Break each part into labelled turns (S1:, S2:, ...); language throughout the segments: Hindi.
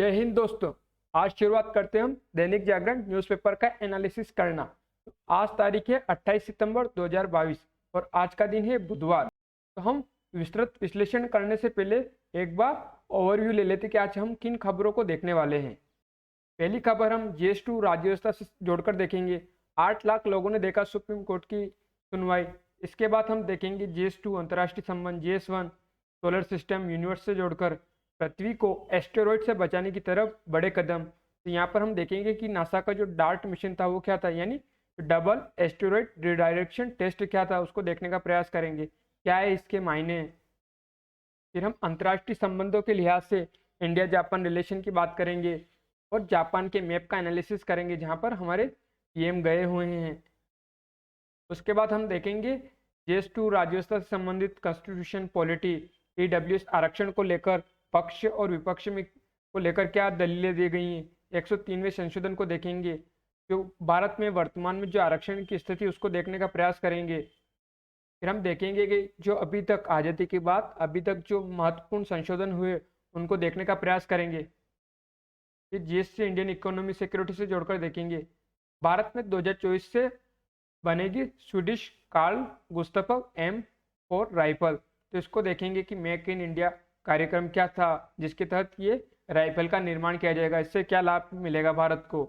S1: जय हिंद दोस्तों। आज शुरुआत करते हैं हम दैनिक जागरण न्यूज़पेपर का एनालिसिस करना। आज तारीख है 28 सितंबर 2022 और आज का दिन है बुधवार। तो हम विस्तृत विश्लेषण करने से पहले एक बार ओवरव्यू ले लेते कि आज हम किन खबरों को देखने वाले हैं। पहली खबर हम GS2 राज्य व्यवस्था से जोड़कर देखेंगे। 8 लाख लोगों ने देखा सुप्रीम कोर्ट की सुनवाई। इसके बाद हम देखेंगे GS2 अंतर्राष्ट्रीय संबंध, GS1 सोलर सिस्टम यूनिवर्स से जोड़कर पृथ्वी को एस्टेरॉइड से बचाने की तरफ बड़े कदम। तो यहाँ पर हम देखेंगे कि नासा का जो डार्ट मिशन था वो क्या था, यानी डबल एस्टेरॉइड रिडायरेक्शन टेस्ट क्या था उसको देखने का प्रयास करेंगे, क्या है इसके मायने। फिर हम अंतर्राष्ट्रीय संबंधों के लिहाज से इंडिया जापान रिलेशन की बात करेंगे और जापान के मैप का एनालिसिस करेंगे जहाँ पर हमारे पीएम गए हुए हैं। उसके बाद हम देखेंगे GS2 राज्य व्यवस्था से संबंधित कॉन्स्टिट्यूशन पॉलिटी EWS आरक्षण को लेकर पक्ष और विपक्ष में को लेकर क्या दलीलें दी गई हैं। 103वें संशोधन को देखेंगे। जो भारत में वर्तमान में जो आरक्षण की स्थिति उसको देखने का प्रयास करेंगे। फिर हम देखेंगे कि जो अभी तक आज़ादी के बाद अभी तक जो महत्वपूर्ण संशोधन हुए उनको देखने का प्रयास करेंगे। फिर GS से इंडियन इकोनॉमी सिक्योरिटी से जोड़कर देखेंगे। भारत में 2024 से बनेगी Swedish Carl Gustaf M4 rifle. तो इसको देखेंगे कि मेक इन इंडिया कार्यक्रम क्या था जिसके तहत ये राइफल का निर्माण किया जाएगा, इससे क्या लाभ मिलेगा भारत को।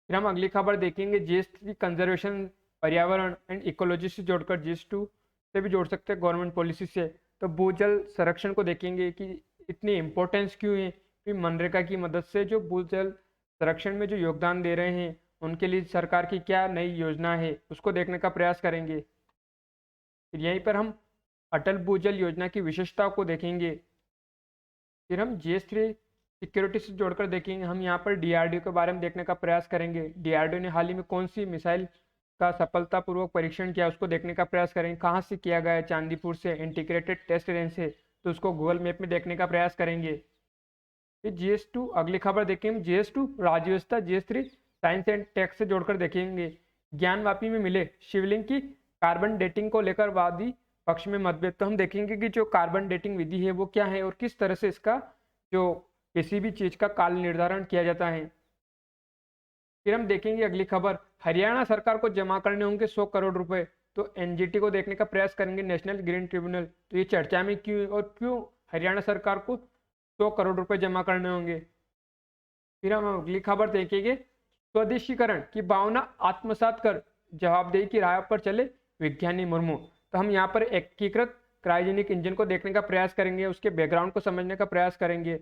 S1: फिर हम अगली खबर देखेंगे GS3 कंजर्वेशन, पर्यावरण एंड इकोलॉजी से जोड़कर GS2 से भी जोड़ सकते हैं गवर्नमेंट पॉलिसी से। तो भूजल संरक्षण को देखेंगे कि इतनी इम्पोर्टेंस क्यों है। फिर मनरेगा की मदद से जो भूजल संरक्षण में जो योगदान दे रहे हैं उनके लिए सरकार की क्या नई योजना है उसको देखने का प्रयास करेंगे। फिर यहीं पर हम अटल भूजल योजना की विशेषताओं को देखेंगे। फिर हम GS3 सिक्योरिटी से जोड़कर देखेंगे। हम यहाँ पर DRDO के बारे में देखने का प्रयास करेंगे। DRDO ने हाल ही में कौन सी मिसाइल का सफलतापूर्वक परीक्षण किया उसको देखने का प्रयास करेंगे। कहाँ से किया गया है, चांदीपुर से, इंटीग्रेटेड टेस्ट रेंज से, तो उसको गूगल मैप में देखने का प्रयास करेंगे। फिर GS2 अगली खबर देखेंगे GS2 राज्य व्यवस्था, GS3 साइंस एंड टेक से जोड़कर देखेंगे। ज्ञानवापी में मिले शिवलिंग की कार्बन डेटिंग को लेकर वादी पक्ष में मतभेद। तो हम देखेंगे कि जो कार्बन डेटिंग विधि है वो क्या है और किस तरह से इसका जो किसी भी चीज का काल निर्धारण किया जाता है। फिर हम देखेंगे अगली खबर, हरियाणा सरकार को जमा करने होंगे 100 करोड़ रुपए। तो NGT को देखने का प्रयास करेंगे, नेशनल ग्रीन ट्रिब्यूनल। तो ये चर्चा में क्यों और क्यों हरियाणा सरकार को 100 करोड़ रुपए जमा करने होंगे। फिर हम अगली खबर देखेंगे, स्वदेशीकरण की भावना आत्मसात कर जवाबदेही की राह पर चले विज्ञानी मुर्मू। तो हम यहाँ पर एकीकृत क्रायोजेनिक इंजन को देखने का प्रयास करेंगे, उसके बैकग्राउंड को समझने का प्रयास करेंगे।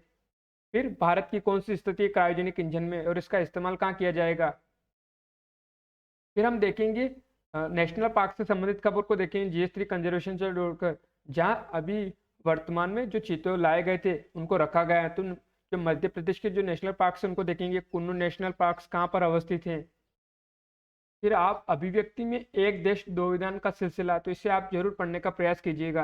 S1: फिर भारत की कौन सी स्थिति है क्रायोजेनिक इंजन में और इसका इस्तेमाल कहाँ किया जाएगा। फिर हम देखेंगे नेशनल पार्क से संबंधित खबर को देखेंगे GS3 कंजर्वेशन से जोड़कर, जहाँ अभी वर्तमान में जो चीते लाए गए थे उनको रखा गया है। तो जो मध्य प्रदेश के जो नेशनल पार्क है उनको देखेंगे, कुन्नू नेशनल पार्क कहाँ पर अवस्थित हैं। फिर आप अभिव्यक्ति में एक देश दो विधान का सिलसिला, तो इसे आप जरूर पढ़ने का प्रयास कीजिएगा।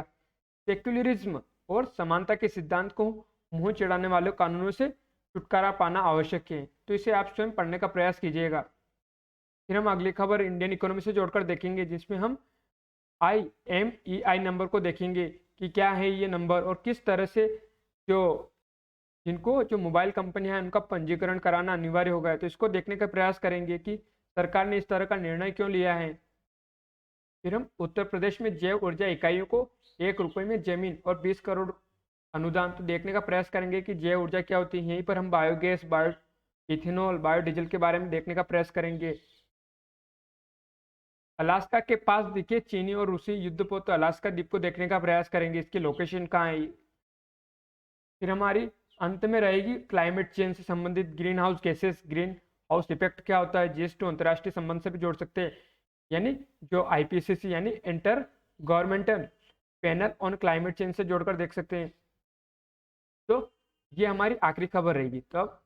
S1: सेक्युलरिज्म और समानता के सिद्धांत को मुंह चढ़ाने वाले कानूनों से छुटकारा पाना आवश्यक है, तो इसे आप स्वयं पढ़ने का प्रयास कीजिएगा। फिर हम अगली खबर इंडियन इकोनॉमी से जोड़कर देखेंगे, जिसमें हम IMEI नंबर को देखेंगे कि क्या है ये नंबर और किस तरह से जिनको जो मोबाइल कंपनियां हैं उनका पंजीकरण कराना अनिवार्य हो गया। तो इसको देखने का प्रयास करेंगे कि सरकार ने इस तरह का निर्णय क्यों लिया है। फिर हम उत्तर प्रदेश में जैव ऊर्जा इकाइयों को 1 रुपये में जमीन और 20 करोड़ अनुदान, तो देखने का प्रयास करेंगे कि जैव ऊर्जा क्या होती है। यहीं पर हम बायोगैस, बायो इथेनॉल, बायोडीजल के बारे में देखने का प्रयास करेंगे। अलास्का के पास दिखे चीनी और रूसी युद्धपोत, तो अलास्का द्वीप को देखने का प्रयास करेंगे, इसकी लोकेशन कहाँ है। फिर हमारी अंत में रहेगी क्लाइमेट चेंज से संबंधित green house gases, green house effect क्या होता है। GS2 अंतर्राष्ट्रीय संबंध से भी जोड़ सकते हैं, यानी जो IPCC यानी inter governmental panel on climate change से जोड़कर देख सकते हैं। तो ये हमारी आखिरी खबर रहेगी। तो अब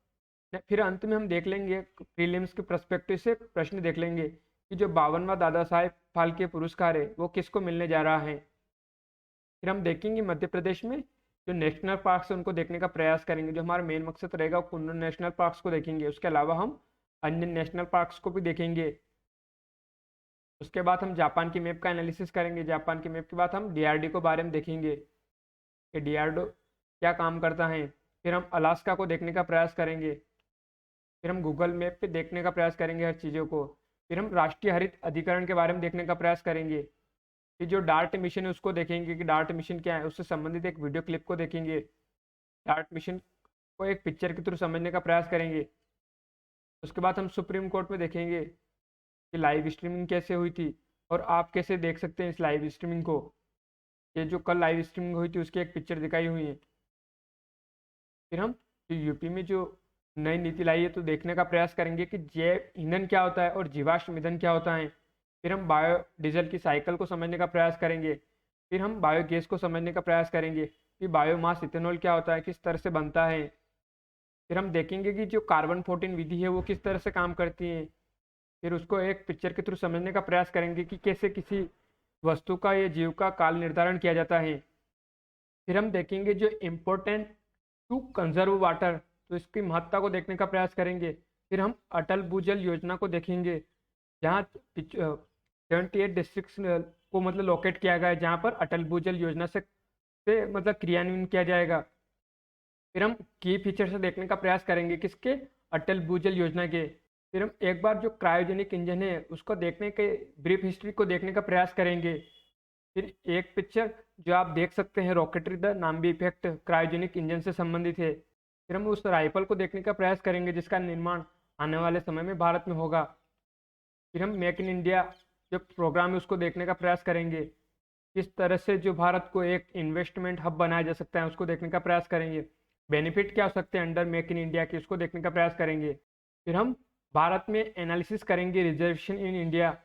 S1: फिर अंत में हम देख लेंगे प्रीलिम्स के पर्सपेक्टिव से प्रश्न देख लेंगे कि जो 52वां दादा साहेब फाल्के पुरस्कार है वो किसको मिलने जा रहा है। फिर हम देखेंगे मध्य प्रदेश में जो नेशनल पार्क्स है उनको देखने का प्रयास करेंगे। जो हमारा मेन मकसद रहेगा कुन्नू नेशनल पार्क्स को देखेंगे, उसके अलावा हम अन्य नेशनल पार्क्स को भी देखेंगे। उसके बाद हम जापान की मैप का एनालिसिस करेंगे। जापान की मैप के बाद हम DRDO के बारे में देखेंगे कि DRDO क्या काम करता है। फिर हम अलास्का को देखने का प्रयास करेंगे, फिर हम गूगल मैप पे देखने का प्रयास करेंगे हर चीज़ों को, फिर हम राष्ट्रीय हरित अधिकरण के बारे में देखने का प्रयास करेंगे, फिर जो डार्ट मिशन है उसको देखेंगे कि डार्ट मिशन क्या है, उससे संबंधित एक वीडियो क्लिप को देखेंगे, डार्ट मिशन को एक पिक्चर के थ्रू समझने का प्रयास करेंगे। उसके बाद हम सुप्रीम कोर्ट में देखेंगे कि लाइव स्ट्रीमिंग कैसे हुई थी और आप कैसे देख सकते हैं इस लाइव स्ट्रीमिंग को। ये जो कल लाइव स्ट्रीमिंग हुई थी उसकी एक पिक्चर दिखाई हुई है। फिर हम यूपी में जो नई नीति लाई है तो देखने का प्रयास करेंगे कि जैव ईंधन क्या होता है और जीवाश्म ईंधन क्या होता है। फिर हम बायोडीजल की साइकिल को समझने का प्रयास करेंगे, फिर हम बायोगैस को समझने का प्रयास करेंगे कि बायोमास इथेनॉल क्या होता है, किस तरह से बनता है। फिर हम देखेंगे कि जो कार्बन 14 विधि है वो किस तरह से काम करती है, फिर उसको एक पिक्चर के थ्रू समझने का प्रयास करेंगे कि कैसे किसी वस्तु का या जीव का काल निर्धारण किया जाता है। फिर हम देखेंगे जो इम्पोर्टेंट टू कंजर्व वाटर, तो इसकी महत्ता को देखने का प्रयास करेंगे। फिर हम अटल भूजल योजना को देखेंगे जहाँ 78 डिस्ट्रिक्ट को मतलब लोकेट किया गया है जहाँ पर अटल भूजल योजना से मतलब क्रियान्वयन किया जाएगा। फिर हम की फीचर से देखने का प्रयास करेंगे किसके, अटल भूजल योजना के। फिर हम एक बार जो क्रायोजेनिक इंजन है उसको देखने के ब्रीफ हिस्ट्री को देखने का प्रयास करेंगे। फिर एक पिक्चर जो आप देख सकते हैं rocketry the Nambi effect cryogenic engine से संबंधित है। फिर हम उस राइफल को देखने का प्रयास करेंगे जिसका निर्माण आने वाले समय में भारत में होगा। फिर हम मेक इन इंडिया जो प्रोग्राम है उसको देखने का प्रयास करेंगे, किस तरह से जो भारत को एक इन्वेस्टमेंट हब बनाया जा सकता है उसको देखने का प्रयास करेंगे, बेनिफिट क्या हो सकते हैं अंडर मेक इन इंडिया के उसको देखने का प्रयास करेंगे। फिर हम भारत में एनालिसिस करेंगे रिजर्वेशन इन इंडिया।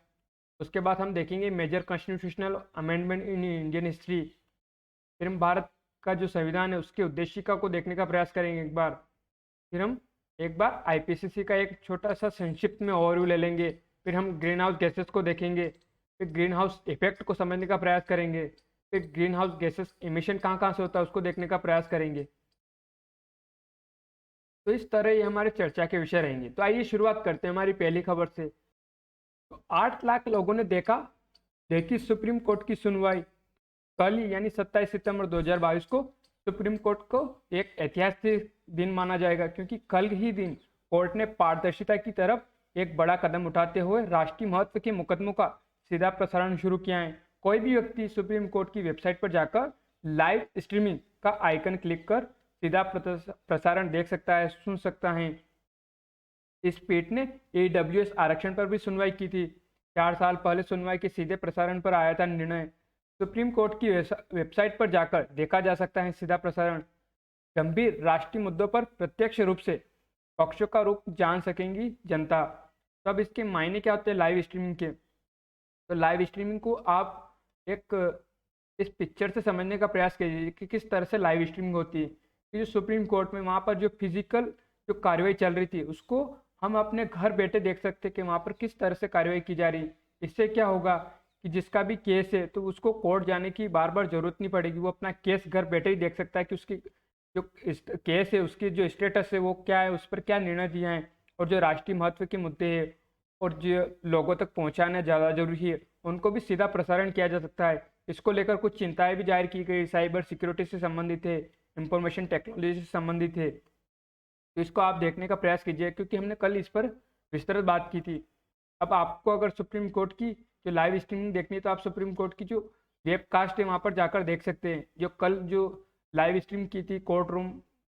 S1: उसके बाद हम देखेंगे major constitutional amendment in Indian history. फिर हम भारत का जो संविधान है उसके उद्देशिका को देखने का प्रयास करेंगे एक बार। फिर हम एक बार आईपीसीसी का एक छोटा सा संक्षिप्त में ओवरव्यू ले लेंगे। फिर हम ग्रीन हाउस गैसेस को देखेंगे, फिर ग्रीन हाउस इफेक्ट को समझने का प्रयास करेंगे, फिर ग्रीन हाउस गैसेस इमिशन कहाँ से होता है उसको देखने का प्रयास करेंगे। तो इस तरह ये हमारे चर्चा के विषय रहेंगे। तो आइए शुरुआत करते हैं हमारी पहली खबर से। तो 8 लाख लोगों ने देखी सुप्रीम कोर्ट की सुनवाई। कल यानी 27 सितंबर 2022 को सुप्रीम कोर्ट को एक ऐतिहासिक दिन माना जाएगा क्योंकि कल ही दिन कोर्ट ने पारदर्शिता की तरफ एक बड़ा कदम उठाते हुए राष्ट्रीय महत्व के मुकदमों का सीधा प्रसारण शुरू किया है। कोई भी व्यक्ति सुप्रीम कोर्ट की वेबसाइट पर जाकर लाइव स्ट्रीमिंग का आइकन क्लिक कर सीधा प्रसारण देख सकता है, सुन सकता है। इस पीठ ने AWS आरक्षण पर भी सुनवाई की थी। 4 साल पहले सुनवाई के सीधे प्रसारण पर आया था निर्णय। सुप्रीम कोर्ट की वेबसाइट पर जाकर देखा जा सकता है सीधा प्रसारण। गंभीर राष्ट्रीय मुद्दों पर प्रत्यक्ष रूप से पक्षों का रुख जान सकेंगी जनता। तो अब इसके मायने क्या होते हैं लाइव स्ट्रीमिंग के। तो लाइव स्ट्रीमिंग को आप एक इस पिक्चर से समझने का प्रयास कीजिए कि किस तरह से लाइव स्ट्रीमिंग होती है। कि जो सुप्रीम कोर्ट में वहाँ पर जो फिजिकल जो कार्रवाई चल रही थी उसको हम अपने घर बैठे देख सकते कि वहाँ पर किस तरह से कार्रवाई की जा रही। इससे क्या होगा कि जिसका भी केस है तो उसको कोर्ट जाने की बार बार जरूरत नहीं पड़ेगी, वो अपना केस घर बैठे ही देख सकता है कि उसकी जो केस है उसकी जो स्टेटस है वो क्या है, उस पर क्या निर्णय दिया है और जो राष्ट्रीय महत्व के मुद्दे हैं और जो लोगों तक पहुँचाना ज़्यादा जरूरी है उनको भी सीधा प्रसारण किया जा सकता है। इसको लेकर कुछ चिंताएं भी जाहिर की गई, साइबर सिक्योरिटी से संबंधित है, इंफॉर्मेशन टेक्नोलॉजी से संबंधित है। तो इसको आप देखने का प्रयास कीजिए क्योंकि हमने कल इस पर विस्तृत बात की थी। अब आपको अगर सुप्रीम कोर्ट की जो लाइव स्ट्रीमिंग देखनी है तो आप सुप्रीम कोर्ट की जो वेबकास्ट है वहाँ पर जाकर देख सकते हैं। जो कल जो लाइव स्ट्रीम की थी कोर्ट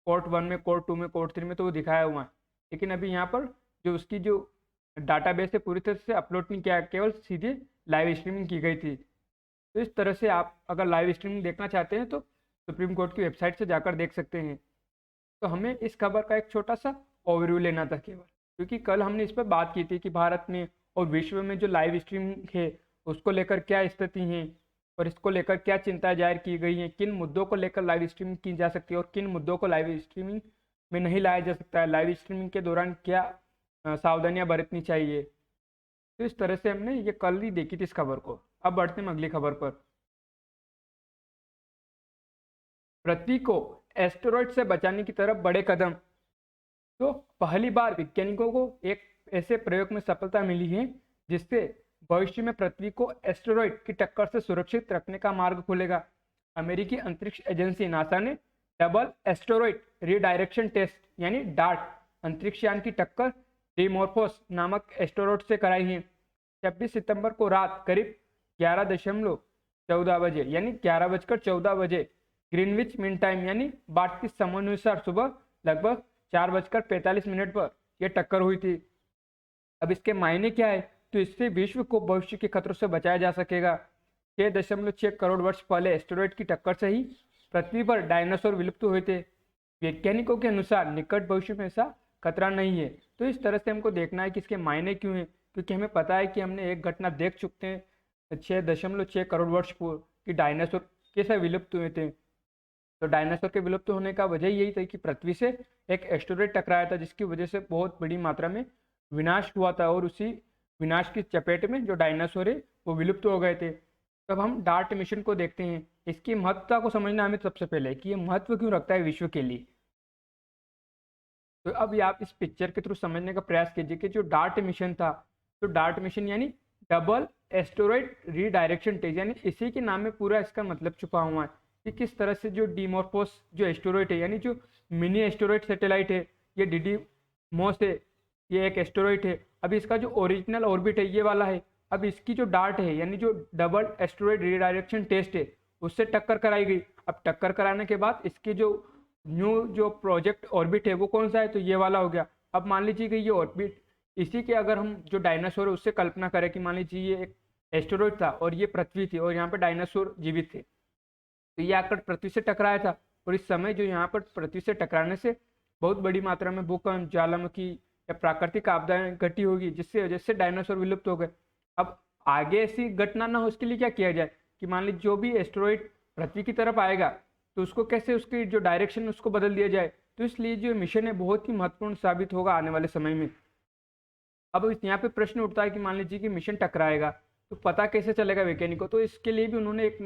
S1: 1 में, कोर्ट 2 में, कोर्ट 3 में, तो वो दिखाया हुआ है। लेकिन अभी यहाँ पर जो उसकी जो डाटाबेस है पूरी तरह से अपलोड नहीं किया, केवल सीधे लाइव स्ट्रीमिंग की गई थी। तो इस तरह से आप अगर लाइव स्ट्रीमिंग देखना चाहते हैं तो सुप्रीम कोर्ट की वेबसाइट से जाकर देख सकते हैं। तो हमें इस खबर का एक छोटा सा ओवरव्यू लेना था केवल, क्योंकि कल हमने इस पर बात की थी कि भारत में और विश्व में जो लाइव स्ट्रीमिंग है उसको लेकर क्या स्थिति है और इसको लेकर क्या चिंता जाहिर की गई है, किन मुद्दों को लेकर लाइव स्ट्रीमिंग की जा सकती है और किन मुद्दों को लाइव स्ट्रीमिंग में नहीं लाया जा सकता है, लाइव स्ट्रीमिंग के दौरान क्या सावधानियां बरतनी चाहिए। तो इस तरह से हमने ये कल ही देखी थी इस खबर को। अब बढ़ते हैं अगली खबर पर। पृथ्वी को एस्टेरॉइड से बचाने की तरफ बड़े कदम। तो पहली बार वैज्ञानिकों को एक ऐसे प्रयोग में सफलता मिली है जिससे भविष्य में पृथ्वी को एस्टेरॉइड की टक्कर से सुरक्षित रखने का मार्ग खुलेगा। अमेरिकी अंतरिक्ष एजेंसी नासा ने डबल एस्टेरॉइड रीडायरेक्शन टेस्ट यानी डार्ट अंतरिक्ष यान की टक्कर डिमोर्फोस नामक एस्टेरॉयड से कराई है। 26 सितंबर को रात करीब 11:14 बजे यानी 11:14 ग्रीनविच मीन टाइम यानी भारतीय समयानुसार सुबह लगभग 4:45 पर यह टक्कर हुई थी। अब इसके मायने क्या है? तो इससे विश्व को भविष्य के खतरों से बचाया जा सकेगा। 6.6 करोड़ वर्ष पहले एस्टेरॉयड की टक्कर से ही पृथ्वी पर डायनासोर विलुप्त हुए थे। वैज्ञानिकों के अनुसार निकट भविष्य में ऐसा खतरा नहीं है। तो इस तरह से हमको देखना है कि इसके मायने क्यों हैं, क्योंकि हमें पता है कि हमने एक घटना देख चुके हैं 6.6 करोड़ वर्ष पूर्व कि डायनासोर कैसे विलुप्त हुए थे। तो डायनासोर के विलुप्त होने का वजह यही था कि पृथ्वी से एक एस्टेरॉयड टकराया था, जिसकी वजह से बहुत बड़ी मात्रा में विनाश हुआ था और उसी विनाश की चपेट में जो डायनासोर है वो विलुप्त हो गए थे। तब हम डार्ट मिशन को देखते हैं। इसकी महत्ता को समझना हमें सबसे पहले कि ये महत्व क्यों रखता है विश्व के लिए। तो अब आप इस पिक्चर के थ्रू समझने का प्रयास कीजिए कि जो डार्ट मिशन था, तो डार्ट मिशन यानी डबल एस्टेरॉयड रीडायरेक्शन टेस्ट, यानी इसी के नाम में पूरा इसका मतलब छुपा हुआ है कि किस तरह से जो डिमोर्फोस जो एस्टेरॉयड है यानी जो मिनी एस्टेरॉयड सैटेलाइट है, ये डिडीमोस है, ये एक एस्टेरॉयड है। अब इसका जो ओरिजिनल ऑर्बिट है ये वाला है। अब इसकी जो डार्ट है यानी जो डबल एस्टेरॉयड रीडायरेक्शन टेस्ट है उससे टक्कर कराई गई। अब टक्कर कराने के बाद इसकी जो न्यू जो प्रोजेक्ट ऑर्बिट है वो कौन सा है? तो ये वाला हो गया। अब मान लीजिए कि ये ऑर्बिट इसी के अगर हम जो डायनासोर है उससे कल्पना करें कि मान लीजिए ये एक एस्टेरॉयड था और ये पृथ्वी थी और यहाँ पे डायनासोर जीवित थे, तो ये आकर पृथ्वी से टकराया था और इस समय जो यहाँ पर पृथ्वी से टकराने से बहुत बड़ी मात्रा में भूकंप, ज्वालामुखी या प्राकृतिक आपदाएं घटी होगी, जिससे वजह से डायनासोर विलुप्त हो गए। अब आगे ऐसी घटना ना हो उसके लिए क्या किया जाए कि मान लीजिए जो भी एस्टेरॉयड पृथ्वी की तरफ आएगा तो उसको कैसे उसकी जो डायरेक्शन उसको बदल दिया जाए। तो इसलिए जो मिशन है बहुत ही महत्वपूर्ण साबित होगा आने वाले समय में। अब यहाँ पे प्रश्न उठता है कि मान लीजिए कि मिशन टकराएगा तो पता कैसे चलेगा वैज्ञानिकों को। तो इसके लिए भी उन्होंने एक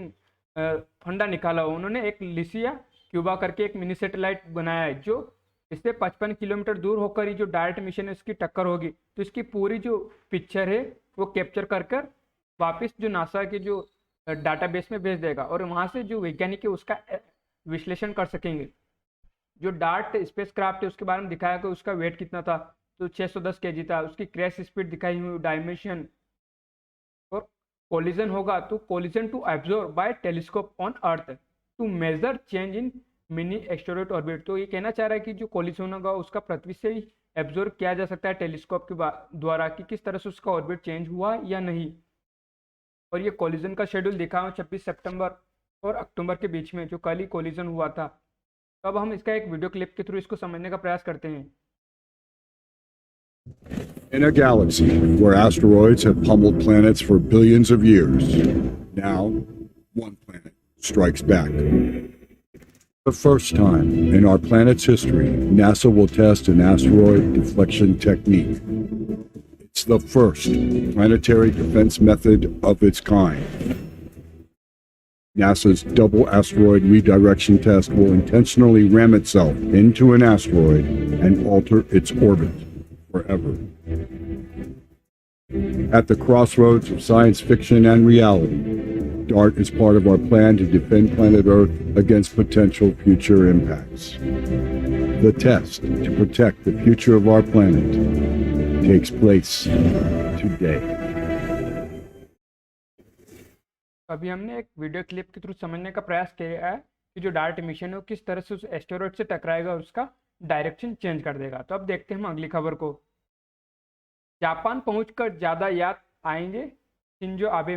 S1: फंडा निकाला। उन्होंने एक लिसिया क्यूबा करके एक मिनी सैटेलाइट बनाया है जो इससे 55 किलोमीटर दूर होकर ही जो डायरेक्ट मिशन है उसकी टक्कर होगी। तो इसकी पूरी जो पिक्चर है वो कैप्चर कर कर वापस जो नासा के जो डाटाबेस में भेज देगा और वहाँ से जो वैज्ञानिक है उसका विश्लेषण कर सकेंगे। जो डार्ट स्पेस क्राफ्ट है उसके बारे में दिखाया कि उसका वेट कितना था, तो 610 kg था। उसकी क्रैश स्पीड दिखाई हुई, डायमेंशन और कोलिजन होगा तो collision to absorb by telescope on earth to measure change in mini asteroid orbit. तो ये कहना चाह रहा है कि जो कोलिजन होगा उसका पृथ्वी से ही एब्जॉर्ब किया जा सकता है टेलीस्कोप के द्वारा कि किस तरह से उसका ऑर्बिट चेंज हुआ या नहीं। और ये कोलिजन का शेड्यूल दिखा हुआ 26 सितंबर और अक्टूबर के बीच में जो कल ही कोलिजन हुआ था। तो अब हम इसका एक वीडियो क्लिप के थ्रू इसको समझने का प्रयास करते हैं।
S2: In a galaxy where asteroids have pummeled planets for billions of years, now one planet strikes back. The first time in our planet's history, NASA will test an asteroid deflection technique. It's the first planetary defense method of its kind. NASA's double asteroid redirection test will intentionally ram itself into an asteroid and alter its orbit forever. At the crossroads of science fiction and reality, DART is part of our plan to defend planet Earth against potential future impacts. The test to protect the future of our planet takes place today.
S1: अभी हमने एक वीडियो क्लिप के थ्रू समझने का प्रयास किया है कि जो डार्ट मिशन है वो किस तरह से उस एस्टेरॉयड से टकराएगा और उसका डायरेक्शन चेंज कर देगा। तो अब देखते हैं हम अगली खबर को। जापान पहुंचकर ज्यादा याद आएंगे शिंजो आबे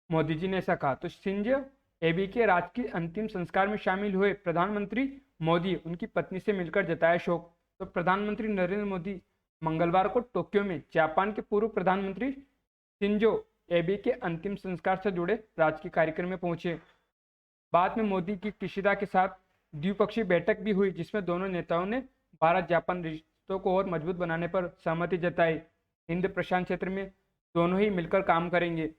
S1: मोदी जी ने ऐसा कहा। तो शिंजो एबे के राजकीय अंतिम संस्कार में शामिल हुए प्रधानमंत्री मोदी उनकी पत्नी से मिलकर जताया शोक। तो प्रधानमंत्री नरेंद्र मोदी मंगलवार को टोक्यो में जापान के पूर्व प्रधानमंत्री शिंजो एबे के अंतिम संस्कार से जुड़े राजकीय कार्यक्रम में पहुंचे। बाद में मोदी की किशिदा के साथ द्विपक्षीय बैठक भी हुई जिसमें दोनों नेताओं ने भारत जापान रिश्तों को और मजबूत बनाने पर सहमति जताई। हिंद प्रशांत क्षेत्र में दोनों ही मिलकर काम करेंगे।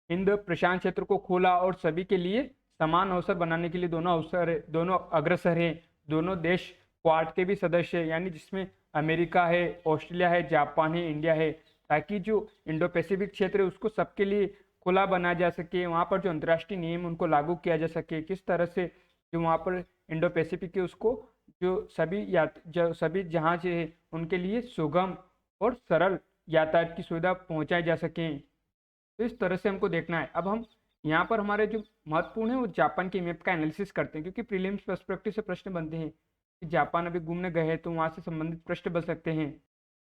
S1: हिंद प्रशांत क्षेत्र को खुला और सभी के लिए समान अवसर बनाने के लिए दोनों अग्रसर हैं। दोनों देश क्वाड के भी सदस्य हैं, यानी जिसमें अमेरिका है, ऑस्ट्रेलिया है, जापान है, इंडिया है, ताकि जो इंडो पैसिफिक क्षेत्र है उसको सबके लिए खुला बनाया जा सके। वहाँ पर जो अंतर्राष्ट्रीय नियम उनको लागू किया जा सके, किस तरह से जो वहाँ पर इंडो पैसिफिक के उसको जो सभी जहाज है उनके लिए सुगम और सरल यातायात की सुविधा पहुँचाई जा सकें। तो इस तरह से हमको देखना है। अब हम यहाँ पर हमारे जो महत्वपूर्ण है वो जापान के मैप का एनालिसिस करते हैं, क्योंकि प्रीलिम्स पर्सपेक्टिव से प्रश्न बनते हैं कि जापान अभी घूमने गए हैं तो वहाँ से संबंधित प्रश्न बन सकते हैं।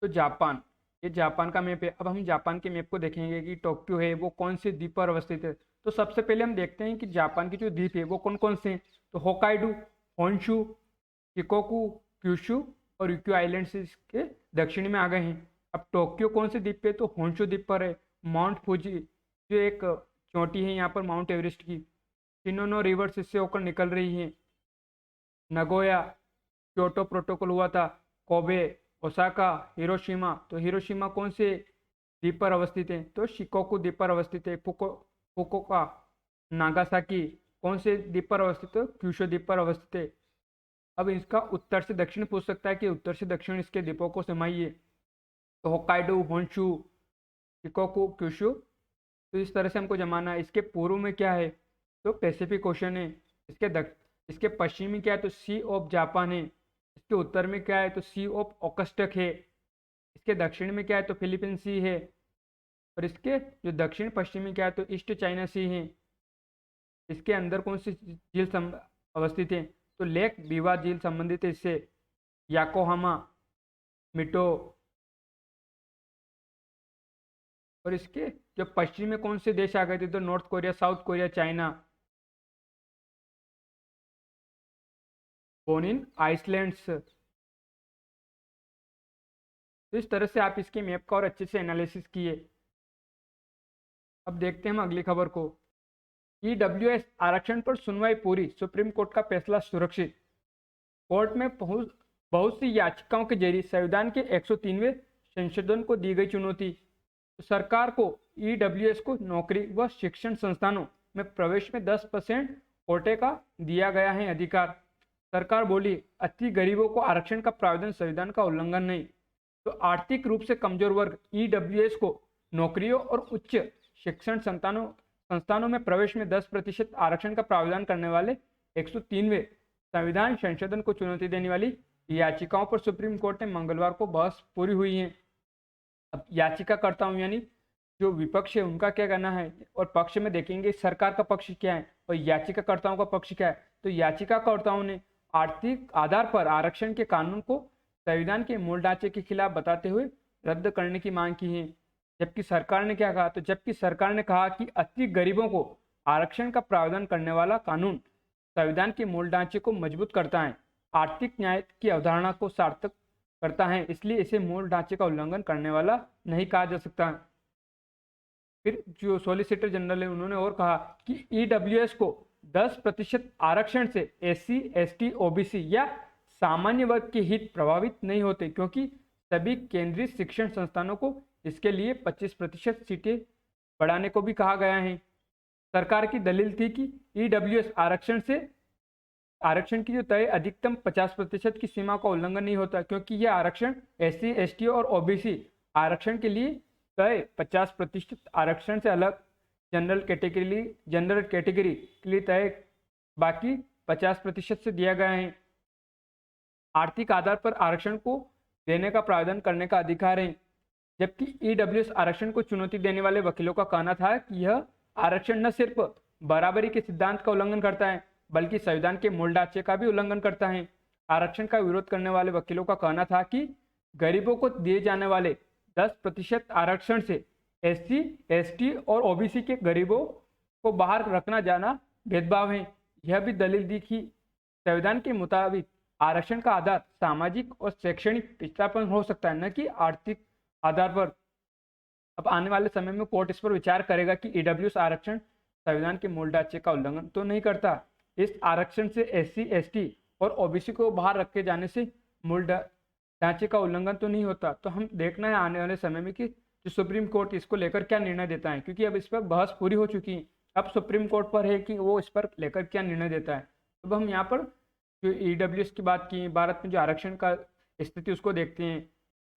S1: तो जापान, ये जापान का मैप है। अब हम जापान के मैप को देखेंगे कि टोक्यो है वो कौन से द्वीप पर अवस्थित है। तो सबसे पहले हम देखते हैं कि जापान के जो द्वीप है वो कौन कौन से हैं। तो होकाइडो, होन्शु, शिकोकू, क्यूशु और यूक्यू आइलैंड्स इसके दक्षिण में आ गए हैं। अब टोक्यो कौन से द्वीप पे, तो होन्शु द्वीप पर है। माउंट फूजी जो एक चोटी है यहाँ पर माउंट एवरेस्ट की, शिनोनो रिवर्स इससे होकर निकल रही है। नगोया, क्योटो प्रोटोकॉल हुआ था। कोबे, ओसाका, हिरोशिमा, तो हिरोशिमा कौन से द्वीप पर अवस्थित है, तो शिकोकू द्वीप पर अवस्थित है। फुकुओका, नागासाकी कौन से द्वीप पर अवस्थित है, क्यूशो द्वीप पर अवस्थित है। अब इसका उत्तर से दक्षिण पूछ सकता है कि उत्तर से दक्षिण इसके द्वीपों को समाइए। तो होक्काइडो, होन्शु, शिकोकू, क्यूशु, तो इस तरह से हमको जमाना है। इसके पूर्व में क्या है, तो पैसिफिक ओशन है। इसके पश्चिम में क्या है, तो सी ऑफ जापान है। इसके उत्तर में क्या है, तो सी ऑफ ओकस्टक है। इसके दक्षिण में क्या है, तो फिलीपीन सी है। और इसके जो दक्षिण पश्चिम में क्या है, तो ईस्ट चाइना सी है। इसके अंदर कौन सी झील अवस्थित है, तो लेक बीवा झील संबंधित है इससे। याकोहामा, मिटो, और इसके जो पश्चिम में कौन से देश आ गए थे, तो North Korea, South Korea, China, Bonin Islands. तो इस तरह से आप इसके मैप का और अच्छे से एनालिसिस किए। अब देखते हैं हम अगली खबर को। ईडब्ल्यूएस आरक्षण पर सुनवाई पूरी, सुप्रीम कोर्ट का फैसला सुरक्षित। कोर्ट में बहुत सी याचिकाओं के जरिए संविधान के 103वें संशोधन को दी गई चुनौती। तो सरकार को ईडब्ल्यूएस को नौकरी व शिक्षण संस्थानों में प्रवेश में 10% कोटे का दिया गया है अधिकार। सरकार बोली अति गरीबों को आरक्षण का प्रावधान संविधान का उल्लंघन नहीं। तो आर्थिक रूप से कमजोर वर्ग ईडब्ल्यूएस को नौकरियों और उच्च शिक्षण संस्थानों में प्रवेश में 10% आरक्षण का प्रावधान करने वाले 103वें संविधान संशोधन को चुनौती देने वाली याचिकाओं पर सुप्रीम कोर्ट ने मंगलवार को बहस पूरी हुई है। अब याचिकाकर्ताओं यानी जो विपक्ष है उनका क्या कहना है, और पक्ष में देखेंगे सरकार का पक्ष क्या है और याचिकाकर्ताओं का पक्ष क्या है। तो याचिकाकर्ताओं ने आर्थिक आधार पर आरक्षण के कानून को संविधान के मूल ढांचे के खिलाफ बताते हुए रद्द करने की मांग की है। जबकि सरकार ने क्या कहा, तो जबकि सरकार ने कहा कि अति गरीबों को आरक्षण का प्रावधान करने वाला कानून संविधान के मूल ढांचे को मजबूत करता है, आर्थिक न्याय की अवधारणा को सार्थक करता है, इसलिए इसे मूल ढांचे का उल्लंघन करने वाला नहीं कहा जा सकता। फिर जो सॉलिसिटर जनरल है उन्होंने और कहा कि ईडब्ल्यूएस को 10% आरक्षण से एससी, एसटी, ओबीसी या सामान्य वर्ग के हित प्रभावित नहीं होते, क्योंकि सभी केंद्रीय शिक्षण संस्थानों को इसके लिए 25% सीटें बढ़ाने को भी कहा गया है। सरकार की दलील थी कि ईडब्ल्यूएस आरक्षण की जो तय अधिकतम 50% की सीमा का उल्लंघन नहीं होता, क्योंकि यह आरक्षण एससी, एसटी और ओबीसी आरक्षण के लिए तय 50% आरक्षण से अलग जनरल कैटेगरी के लिए तय बाकी 50% से दिया गया है। आर्थिक आधार पर आरक्षण को देने का प्रावधान करने का अधिकार है। जबकि ईडब्ल्यूएस आरक्षण को चुनौती देने वाले वकीलों का कहना था कि यह आरक्षण न सिर्फ बराबरी के सिद्धांत का उल्लंघन करता है बल्कि संविधान के मूल ढांचे का भी उल्लंघन करता है। आरक्षण का विरोध करने वाले वकीलों का कहना था कि गरीबों को दिए जाने वाले 10% आरक्षण से एससी, एसटी और ओबीसी के गरीबों को बाहर रखना जाना भेदभाव है। यह भी दलील दी कि संविधान के मुताबिक आरक्षण का आधार सामाजिक और शैक्षणिक पिछड़ापन हो सकता है, न कि आर्थिक आधार पर। अब आने वाले समय में कोर्ट इस पर विचार करेगा कि ईडब्ल्यूएस आरक्षण संविधान के मूल ढांचे का उल्लंघन तो नहीं करता। इस आरक्षण से एससी, एसटी और ओबीसी को बाहर रखे जाने से मूल ढांचे का उल्लंघन तो नहीं होता। तो हम देखना है आने वाले समय में कि जो सुप्रीम कोर्ट इसको लेकर क्या निर्णय देता है, क्योंकि अब इस पर बहस पूरी हो चुकी है। अब सुप्रीम कोर्ट पर है कि वो इस पर लेकर क्या निर्णय देता है। अब हम यहाँ पर जो ईडब्ल्यूएस की बात की, भारत में जो आरक्षण का स्थिति उसको देखते हैं।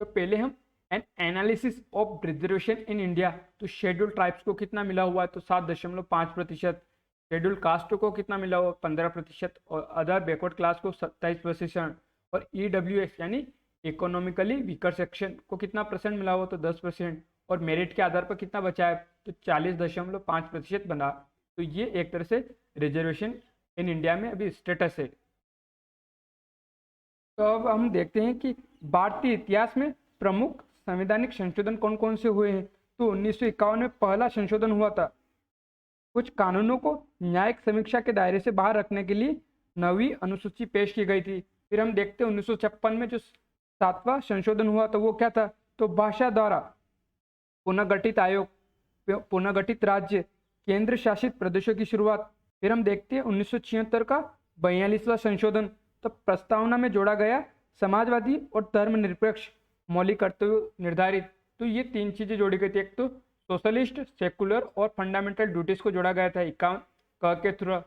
S1: तो पहले हम N analysis of reservation in India, तो शेड्यूल ट्राइब्स को कितना मिला हुआ है, तो 7.5%। शेड्यूल कास्ट को कितना मिला हो 15%, और अदर बैकवर्ड क्लास को 27%, और EWS यानी इकोनॉमिकली वीकर सेक्शन को कितना परसेंट मिला हो तो 10%, और मेरिट के आधार पर कितना बचा है तो 40.5% बना। तो ये एक तरह से रिजर्वेशन इन इंडिया में अभी स्टेटस है। तो अब हम देखते हैं कि भारतीय इतिहास में प्रमुख संवैधानिक संशोधन कौन कौन से हुए हैं। तो 1951 में पहला संशोधन हुआ था। कुछ कानूनों को न्यायिक समीक्षा के दायरे से बाहर रखने के लिए नवी अनुसूची पेश की गई थी। फिर हम देखते हैं 1956 में जो 7वां संशोधन हुआ था वो क्या था तो भाषा द्वारा पुनर्गठित आयोग, पुनर्गठित राज्य, केंद्र शासित प्रदेशों की शुरुआत। फिर हम देखते हैं 1976 का 42वां संशोधन, तो प्रस्तावना में जोड़ा गया समाजवादी और धर्मनिरपेक्ष मौलिक कर्तव्य निर्धारित। तो ये 3 चीजें जोड़ी गई थी, एक तो सोशलिस्ट, सेकुलर और फंडामेंटल ड्यूटीज को जोड़ा गया था 51 क के थ्रू।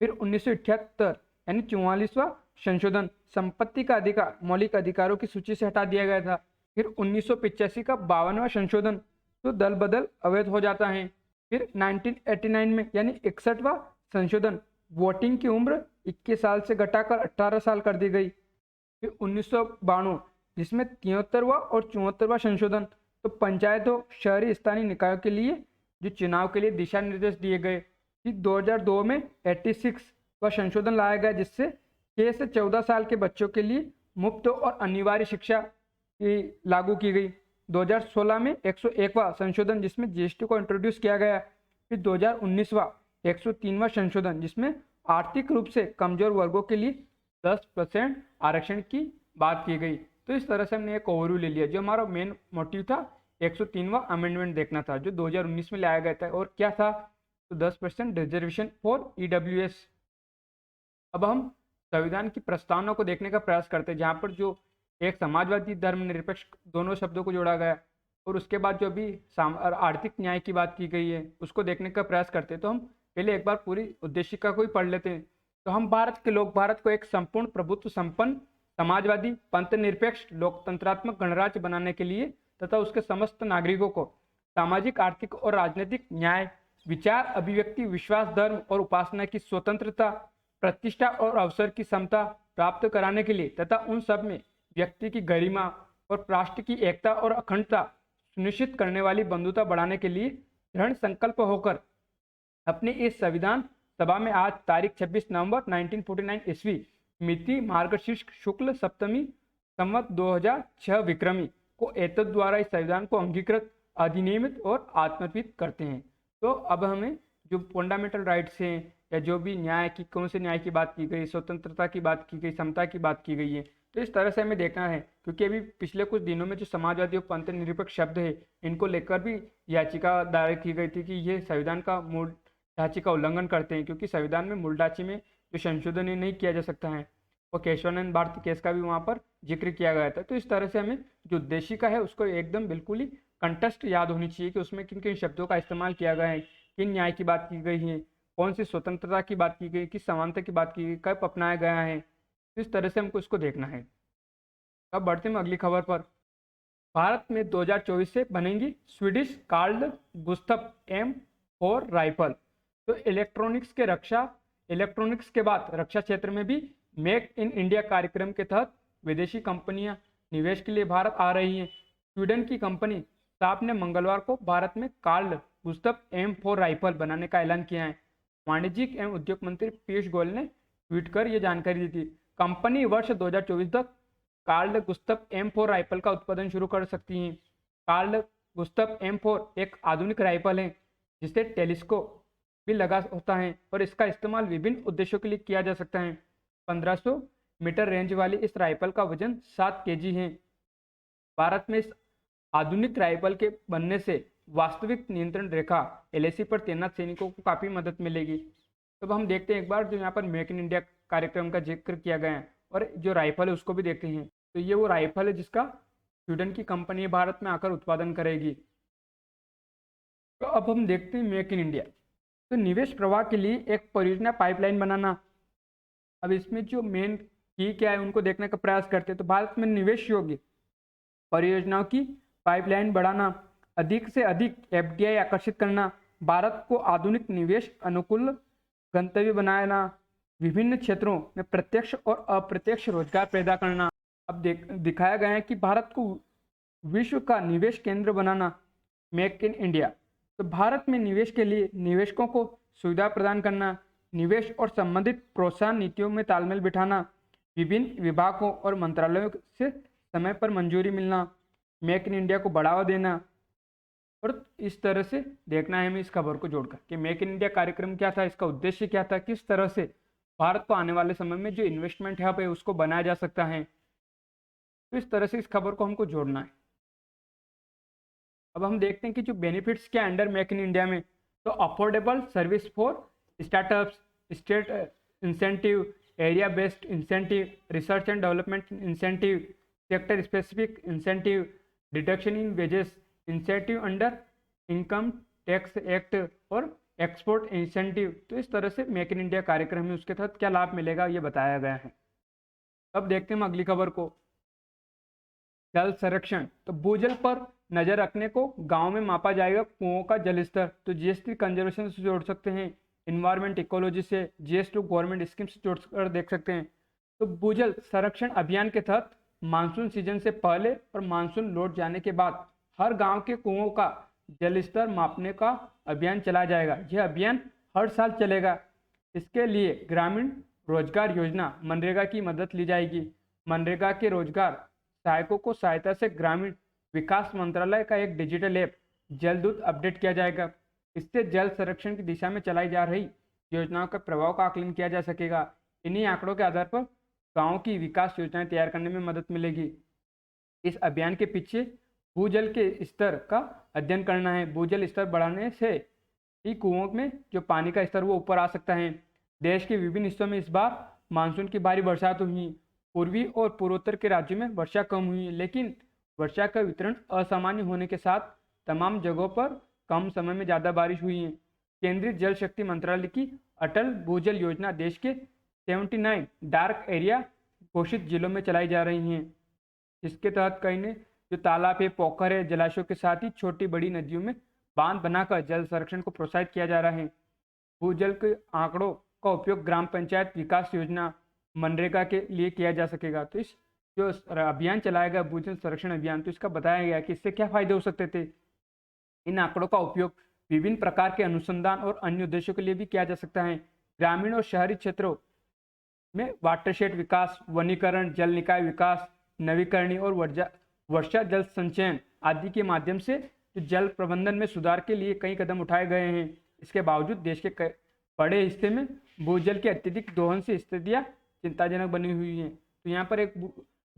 S1: फिर 1978 यानी 44वां संशोधन, संपत्ति का अधिकार मौलिक अधिकारों की सूची से हटा दिया गया था। फिर 1985 का 52वां संशोधन, तो दल बदल अवैध हो जाता है। फिर 1989 में यानी 61वां संशोधन, वोटिंग की उम्र 21 साल से घटाकर 18 साल कर दी गई। फिर 1992 जिसमें 73वां और 74वां संशोधन, तो पंचायतों, शहरी स्थानीय निकायों के लिए जो चुनाव के लिए दिशा निर्देश दिए गए। फिर 2002 में 86वां संशोधन लाया गया जिससे 6 से 14 साल के बच्चों के लिए मुफ्त और अनिवार्य शिक्षा लागू की गई। 2016 में 101वां संशोधन जिसमें GST को इंट्रोड्यूस किया गया। फिर 2019वां 103वां संशोधन जिसमें आर्थिक रूप से कमजोर वर्गों के लिए 10% आरक्षण की बात की गई। तो इस तरह से हमने एक ओवरव्यू ले लिया। जो हमारा मेन मोटिव था 103वां अमेंडमेंट देखना था जो 2019 में लाया गया था, और क्या था तो 10% रिजर्वेशन फॉर EWS। अब हम संविधान की प्रस्तावना को देखने का प्रयास करते हैं, जहाँ पर जो एक समाजवादी धर्मनिरपेक्ष दोनों शब्दों को जोड़ा गया, और उसके बाद जो भी आर्थिक न्याय की बात की गई है उसको देखने का प्रयास करते हैं। तो हम पहले एक बार पूरी उद्देशिका को ही पढ़ लेते हैं। तो हम भारत के लोग भारत को एक संपूर्ण प्रभुत्व संपन्न समाजवादी पंथ निरपेक्ष लोकतंत्रात्मक गणराज्य बनाने के लिए तथा उसके समस्त नागरिकों को सामाजिक, आर्थिक और राजनीतिक न्याय, विचार, अभिव्यक्ति, विश्वास, धर्म और उपासना की स्वतंत्रता, प्रतिष्ठा और अवसर की समता प्राप्त कराने के लिए तथा उन सब में व्यक्ति की गरिमा और राष्ट्र की एकता और अखंडता सुनिश्चित करने वाली बंधुता बढ़ाने के लिए दृढ़ संकल्प होकर अपने इस संविधान सभा में आज तारीख 26 नवंबर 1949 ईस्वी मिति मार्गशीर्ष शुक्ल सप्तमी संवत 2006 विक्रमी को एतद द्वारा इस संविधान को अंगीकृत, अधिनियमित और आत्मर्पित करते हैं। तो अब हमें जो फंडामेंटल राइट्स हैं या जो भी न्याय की कौन से न्याय की बात की गई, स्वतंत्रता की बात की गई, समता की बात की गई है, तो इस तरह से हमें देखना है। क्योंकि अभी पिछले कुछ दिनों में जो समाजवादी और पंथ निरपेक्ष शब्द है इनको लेकर भी याचिका दायर की गई थी कि ये संविधान का मूल ढांचे का उल्लंघन करते हैं, क्योंकि संविधान में मूल ढांचे में जो संशोधन नहीं किया जा सकता है। और केशवानंद भारती केस का भी वहाँ पर जिक्र किया गया था। तो इस तरह से हमें जो उद्देशिका है उसको एकदम बिल्कुल ही कंटेस्ट याद होनी चाहिए कि उसमें किन किन शब्दों का इस्तेमाल किया गया है, किन न्याय की बात की गई है, कौन सी स्वतंत्रता की बात की गई, किस समानता की बात की गई, कब अपनाया गया है। इस तरह से हमको इसको देखना है। अब बढ़ते हैं अगली खबर पर। भारत में 2024 से बनेंगी Swedish Carl Gustaf M4 rifle. तो इलेक्ट्रॉनिक्स के बाद रक्षा क्षेत्र में भी मेक इन इंडिया कार्यक्रम के तहत विदेशी कंपनियां निवेश के लिए भारत आ रही हैं। स्वीडन की कंपनी साप ने मंगलवार को भारत में कार्ल गुस्ताफ M4 राइफल बनाने का ऐलान किया है। वाणिज्यिक एवं उद्योग मंत्री पीयूष गोयल ने ट्वीट कर यह जानकारी दी थी। कंपनी वर्ष 2024 तक कार्ल गुस्ताफ M4 राइफल का उत्पादन शुरू कर सकती है। कार्ल गुस्ताफ M4 एक आधुनिक राइफल है जिसे टेलीस्कोप भी लगा होता है और इसका इस्तेमाल विभिन्न उद्देश्यों के लिए किया जा सकता है। 1500 मीटर रेंज वाली इस राइफल का वजन 7 kg है। भारत में इस आधुनिक राइफल के बनने से वास्तविक नियंत्रण रेखा LAC पर तैनात सैनिकों को काफ़ी मदद मिलेगी। तो हम देखते हैं एक बार जो यहाँ पर मेक इन इंडिया कार्यक्रम का जिक्र किया गया है और जो राइफल है उसको भी देखते हैं। तो ये वो राइफल है जिसका स्वीडन की कंपनी भारत में आकर उत्पादन करेगी। तो अब हम देखते हैं मेक इन इंडिया। तो निवेश प्रवाह के लिए एक परियोजना पाइपलाइन बनाना। अब इसमें जो मेन की क्या है उनको देखने का प्रयास करते हैं। तो भारत में निवेश योग्य परियोजनाओं की पाइपलाइन बढ़ाना, अधिक से अधिक FDI आकर्षित करना, भारत को आधुनिक निवेश अनुकूल गंतव्य बनाना, विभिन्न क्षेत्रों में प्रत्यक्ष और अप्रत्यक्ष रोजगार पैदा करना। अब दिखाया गया है कि भारत को विश्व का निवेश केंद्र बनाना, मेक इन इंडिया। तो भारत में निवेश के लिए निवेशकों को सुविधा प्रदान करना, निवेश और संबंधित प्रोत्साहन नीतियों में तालमेल बिठाना, विभिन्न विभागों और मंत्रालयों से समय पर मंजूरी मिलना, मेक इन इंडिया को बढ़ावा देना। और इस तरह से देखना है हमें इस खबर को जोड़कर कि मेक इन इंडिया कार्यक्रम क्या था, इसका उद्देश्य क्या था, किस तरह से भारत को आने वाले समय में जो इन्वेस्टमेंट हब है उसको बनाया जा सकता है। तो इस तरह से इस खबर को हमको जोड़ना है। अब हम देखते हैं कि जो बेनिफिट्स क्या अंडर मेक इन इंडिया में, तो affordable service for startups, state incentive, area based incentive, research and development incentive, sector specific incentive, deduction in wages, incentive under income tax act और एक्सपोर्ट इंसेंटिव। तो इस तरह से मेक इन इंडिया कार्यक्रम में उसके तहत क्या लाभ मिलेगा ये बताया गया है। अब देखते हैं हम अगली खबर को, जल संरक्षण। तो भूजल पर नजर रखने को गांव में मापा जाएगा कुओं का जल स्तर। तो जीएस कंजर्वेशन से जोड़ सकते हैं, इन्वायरमेंट इकोलॉजी से, जीएस टू गवर्नमेंट स्कीम से जोड़कर देख सकते हैं। तो भूजल संरक्षण अभियान के तहत मानसून सीजन से पहले और मानसून लौट जाने के बाद हर गांव के कुओं का जल स्तर मापने का अभियान चलाया जाएगा। यह अभियान हर साल चलेगा। इसके लिए ग्रामीण रोजगार योजना मनरेगा की मदद ली जाएगी। मनरेगा के रोजगार सहायकों को सहायता से ग्रामीण विकास मंत्रालय का एक डिजिटल ऐप जलदूत अपडेट किया जाएगा। इससे जल संरक्षण की दिशा में चलाई जा रही योजनाओं के प्रभाव का आकलन किया जा सकेगा। इन्हीं आंकड़ों के आधार पर गाँव की विकास योजनाएं तैयार करने में मदद मिलेगी। इस अभियान के पीछे भूजल के स्तर का अध्ययन करना है। भूजल स्तर बढ़ाने से ही कुओं में जो पानी का स्तर वो ऊपर आ सकता है। देश के विभिन्न हिस्सों में इस बार मानसून की भारी बरसात हुई। पूर्वी और पूर्वोत्तर के राज्यों में वर्षा कम हुई, लेकिन वर्षा का वितरण असामान्य होने के साथ तमाम जगहों पर कम समय में ज़्यादा बारिश हुई है। केंद्रीय जल शक्ति मंत्रालय की अटल भूजल योजना देश के 79 डार्क एरिया घोषित जिलों में चलाई जा रही हैं। इसके तहत कई ने जो तालाब है, पोखर है, जलाशयों के साथ ही छोटी बड़ी नदियों में बांध बनाकर जल संरक्षण को प्रोत्साहित किया जा रहा है। भूजल के आंकड़ों का उपयोग ग्राम पंचायत विकास योजना मनरेगा के लिए किया जा सकेगा। तो इस जो अभियान चलाया गया भूजल संरक्षण अभियान, तो इसका बताया गया कि इससे क्या फायदे हो सकते थे। इन आंकड़ों का उपयोग विभिन्न प्रकार के अनुसंधान और अन्य उद्देश्यों के लिए भी किया जा सकता है। ग्रामीण और शहरी क्षेत्रों में वाटरशेड विकास, वनीकरण, जल निकाय विकास, नवीकरणीय और वर्षा जल संचयन आदि के माध्यम से जल प्रबंधन में सुधार के लिए कई कदम उठाए गए हैं। इसके बावजूद देश के बड़े हिस्से में भूजल के अत्यधिक दोहन से स्थितियाँ चिंताजनक बनी हुई हैं। तो यहाँ पर एक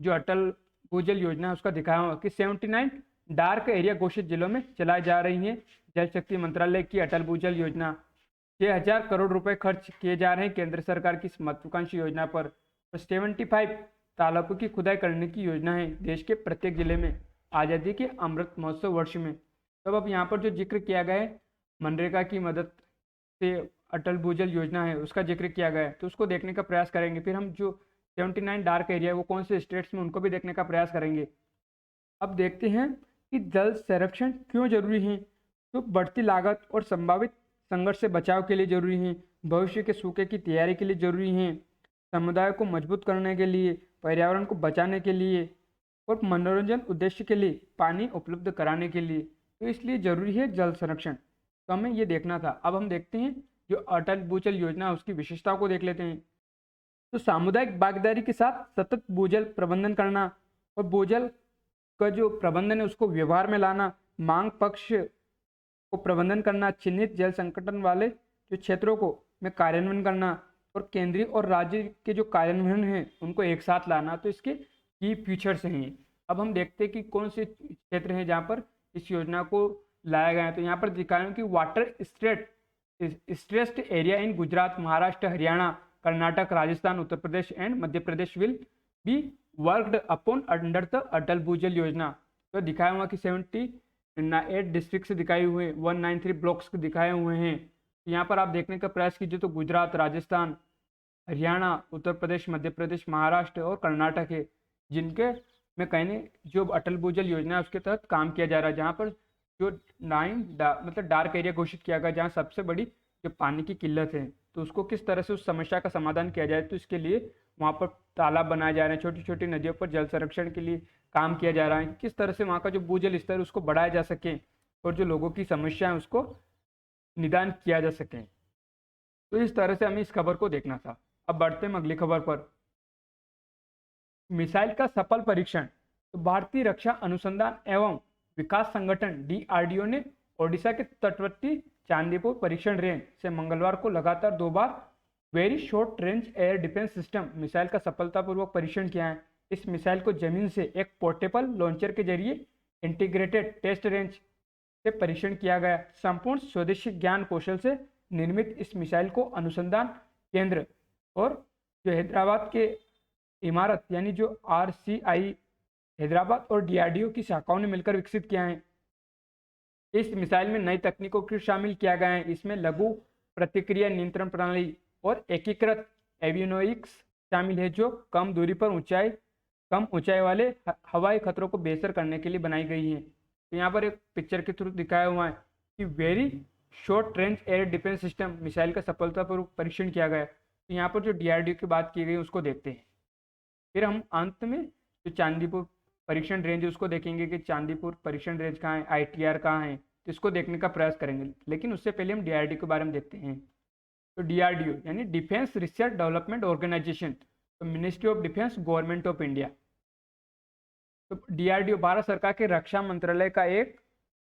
S1: जो अटल भूजल योजना है उसका दिखाया हुआ कि 79 डार्क एरिया घोषित जिलों में चलाई जा रही है जल शक्ति मंत्रालय की अटल भूजल योजना। 6,000 करोड़ रुपए खर्च किए जा रहे हैं केंद्र सरकार की इस महत्वाकांक्षी योजना पर। 75 तालाबों की खुदाई करने की योजना है देश के प्रत्येक जिले में आज़ादी के अमृत महोत्सव वर्ष में। तब अब यहाँ पर जो जिक्र किया गया है मनरेगा की मदद से अटल भूजल योजना है उसका जिक्र किया गया है, तो उसको देखने का प्रयास करेंगे। फिर हम जो 79 डार्क एरिया है वो कौन से स्टेट्स में उनको भी देखने का प्रयास करेंगे। अब देखते हैं कि जल संरक्षण क्यों जरूरी है। तो बढ़ती लागत और संभावित संघर्ष से बचाव के लिए जरूरी है, भविष्य के सूखे की तैयारी के लिए जरूरी है, समुदाय को मजबूत करने के लिए, पर्यावरण को बचाने के लिए और मनोरंजन उद्देश्य के लिए पानी उपलब्ध कराने के लिए। तो इसलिए जरूरी है जल संरक्षण। तो हमें ये देखना था। अब हम देखते हैं जो अटल भूजल योजना है उसकी विशेषताओं को देख लेते हैं। तो सामुदायिक भागीदारी के साथ सतत भूजल प्रबंधन करना और भूजल का जो प्रबंधन है उसको व्यवहार में लाना, मांग पक्ष को प्रबंधन करना, चिन्हित जल संकटन वाले जो क्षेत्रों को में कार्यान्वयन करना और केंद्रीय और राज्य के जो कार्यान्वयन हैं उनको एक साथ लाना। तो इसके की फीचर्स हैं। अब हम देखते हैं कि कौन से क्षेत्र हैं जहाँ पर इस योजना को लाया गया है। तो यहाँ पर दिखाया है कि water stressed area in Gujarat, Maharashtra, Haryana, Karnataka, Rajasthan, Uttar Pradesh and Madhya Pradesh will be worked upon under the Atal Bhujal Yojana. तो दिखाया हुआ कि 78 डिस्ट्रिक्ट दिखाए हुए हैं, 193 ब्लॉक्स दिखाए हुए हैं। यहाँ पर आप देखने का प्रयास कीजिए तो गुजरात, राजस्थान, हरियाणा, उत्तर प्रदेश, मध्य प्रदेश, महाराष्ट्र और कर्नाटक है जिनके में कहने जो अटल भूजल योजना है उसके तहत काम किया जा रहा है, जहाँ पर जो मतलब डार्क एरिया घोषित किया गया जहाँ सबसे बड़ी जो पानी की किल्लत है, तो उसको किस तरह से उस समस्या का समाधान किया जाए। तो इसके लिए वहाँ पर तालाब बनाए जा रहे हैं, छोटी छोटी नदियों पर जल संरक्षण के लिए काम किया जा रहा है, किस तरह से वहाँ का जो भूजल स्तर है उसको बढ़ाया जा सके और जो लोगों की समस्या है उसको निदान किया जा सके। तो इस तरह से हमें इस खबर को देखना था। अब बढ़ते हैं अगली खबर पर। मिसाइल का सफल परीक्षण। तो भारतीय रक्षा अनुसंधान एवं विकास संगठन DRDO ने ओडिशा के तटवर्ती चांदीपुर परीक्षण रेंज से मंगलवार को लगातार 2 बार very short range air defence system missile का सफलतापूर्वक परीक्षण किया है। इस मिसाइल को जमीन से एक पोर्टेबल लॉन्चर के जरिए इंटीग्रेटेड टेस्ट रेंज से परीक्षण किया गया। संपूर्ण स्वदेशी ज्ञान कौशल से निर्मित इस मिसाइल को अनुसंधान केंद्र और जो हैदराबाद के इमारत यानी जो RCI हैदराबाद और DRDO की शाखाओं ने मिलकर विकसित किया है। इस मिसाइल में नई तकनीकों को शामिल किया गया है। इसमें लघु प्रतिक्रिया नियंत्रण प्रणाली और एकीकृत एवियोनिक्स शामिल है, जो कम दूरी पर कम ऊंचाई वाले हवाई खतरों को बेहतर करने के लिए बनाई गई है। तो यहाँ पर एक पिक्चर के थ्रू दिखाया हुआ है कि very short range air defence system missile का सफलतापूर्वक परीक्षण किया गया। तो यहाँ पर जो DRDO की बात की गई उसको देखते हैं। फिर हम अंत में जो चांदीपुर परीक्षण रेंज है उसको देखेंगे कि चांदीपुर परीक्षण रेंज कहाँ है, ITR कहाँ है, तो इसको देखने का प्रयास करेंगे। लेकिन उससे पहले हम DRDO के बारे में देखते हैं। तो DRDO यानी डिफेंस रिसर्च डेवलपमेंट ऑर्गेनाइजेशन, तो ministry of defence government of India. तो DRDO भारत सरकार के रक्षा मंत्रालय का एक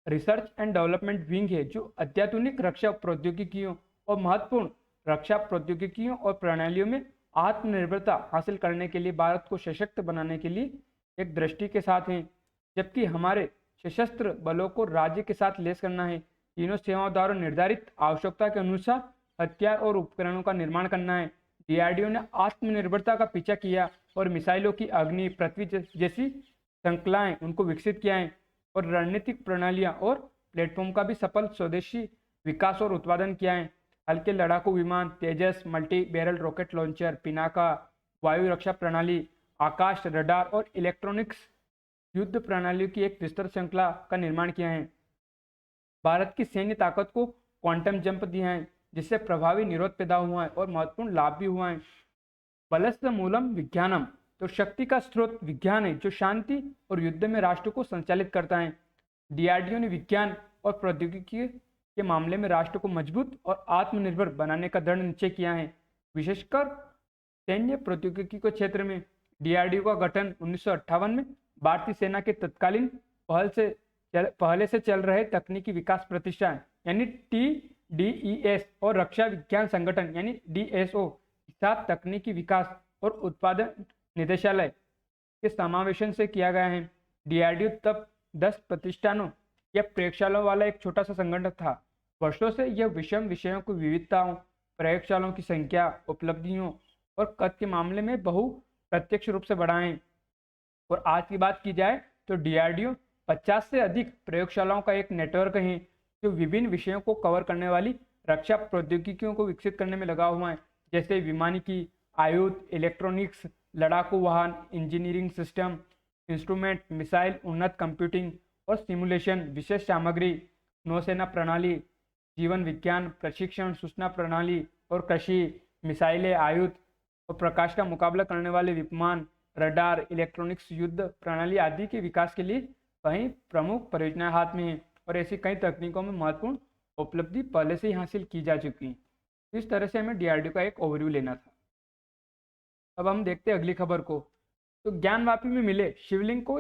S1: रिसर्च एंड डेवलपमेंट विंग है, जो अत्याधुनिक रक्षा प्रौद्योगिकियों और महत्वपूर्ण रक्षा प्रौद्योगिकियों और प्रणालियों में आत्मनिर्भरता हासिल करने के लिए भारत को सशक्त बनाने के लिए एक दृष्टि के साथ हैं। जबकि हमारे सशस्त्र बलों को राज्य के साथ लेस करना है। तीनों सेवाओं द्वारा निर्धारित आवश्यकता के अनुसार हथियार और उपकरणों का निर्माण करना है। DRDO ने आत्मनिर्भरता का पीछा किया और मिसाइलों की अग्नि, पृथ्वी जैसी श्रृंखलाएं उनको विकसित किया है और रणनीतिक प्रणालियां और प्लेटफॉर्म का भी सफल स्वदेशी विकास और उत्पादन किया है। हल्के लड़ाकू विमान Tejas, multi barrel rocket launcher, Pinaka, वायु रक्षा प्रणाली, आकाश रडार और इलेक्ट्रॉनिक्स युद्ध प्रणालियों की एक विस्तृत श्रृंखला का निर्माण किया है। भारत की सैन्य ताकत को क्वांटम जंप दिया है, जिससे प्रभावी निरोध पैदा हुआ है और महत्वपूर्ण लाभ भी हुआ है। बलस्य मूलम विज्ञानम, तो शक्ति का स्रोत विज्ञान है जो शांति और युद्ध में राष्ट्र को संचालित करता है। DRDO ने विज्ञान और प्रौद्योगिकी के मामले में राष्ट्र को मजबूत और आत्मनिर्भर बनाने का दृढ़ निश्चय किया है। विशेषकर सैन्य प्रौद्योगिकी के क्षेत्र में DRDO का गठन 1958 में भारतीय सेना के तत्कालीन पहले से चल रहे तकनीकी विकास प्रतिष्ठान यानी TDES और रक्षा विज्ञान संगठन यानी DSO के साथ तकनीकी विकास और उत्पादन निदेशालय के समावेशन से किया गया है। DRDO तब 10 प्रतिष्ठानों या प्रयोगशालाओं वाला एक छोटा सा संगठन था। वर्षों से यह विषम विषयों की विविधताओं, प्रयोगशालाओं की संख्या, उपलब्धियों और कद के मामले में प्रत्यक्ष रूप से बढ़ा है। और आज की बात की जाए तो DRDO 50 से अधिक प्रयोगशालाओं का एक नेटवर्क है जो विभिन्न विषयों को कवर करने वाली रक्षा प्रौद्योगिकियों को विकसित करने में लगा हुआ है, जैसे विमानिकी, आयुध, इलेक्ट्रॉनिक्स, लड़ाकू वाहन, इंजीनियरिंग सिस्टम, इंस्ट्रूमेंट, मिसाइल, उन्नत कंप्यूटिंग और सिमुलेशन, विशेष सामग्री, नौसेना प्रणाली, जीवन विज्ञान, प्रशिक्षण, सूचना प्रणाली और कृषि, मिसाइलें, आयुध और प्रकाश का मुकाबला करने वाले विमान, रडार, इलेक्ट्रॉनिक्स, युद्ध प्रणाली आदि के विकास के लिए कई प्रमुख परियोजनाएं हाथ में हैं और ऐसी कई तकनीकों में महत्वपूर्ण उपलब्धि पहले से ही हासिल की जा चुकी है। इस तरह से हमें DRDO का एक ओवरव्यू लेना था। अब हम देखते हैं अगली खबर को। तो ज्ञानवापी में मिले शिवलिंग को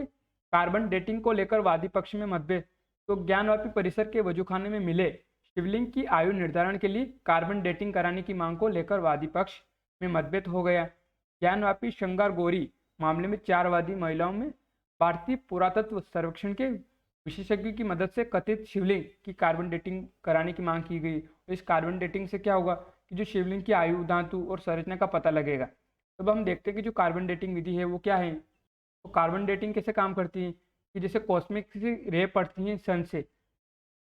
S1: कार्बन डेटिंग को लेकर वादी पक्ष में मतभेद। तो ज्ञानवापी परिसर के वजूखाने में मिले शिवलिंग की आयु निर्धारण के लिए कार्बन डेटिंग कराने की मांग को लेकर वादी पक्ष में मतभेद हो गया। ज्ञानवापी श्रृंगार गौरी मामले में 4 वादी महिलाओं में भारतीय पुरातत्व सर्वेक्षण के विशेषज्ञों की मदद से कथित शिवलिंग की कार्बन डेटिंग कराने की मांग की गई। तो इस कार्बन डेटिंग से क्या होगा कि जो शिवलिंग की आयु, धातु और संरचना का पता लगेगा। तब हम देखते हैं कि जो कार्बन डेटिंग विधि है वो क्या है। तो कार्बन डेटिंग कैसे काम करती है कि जैसे कॉस्मिक रे पड़ती है सन से,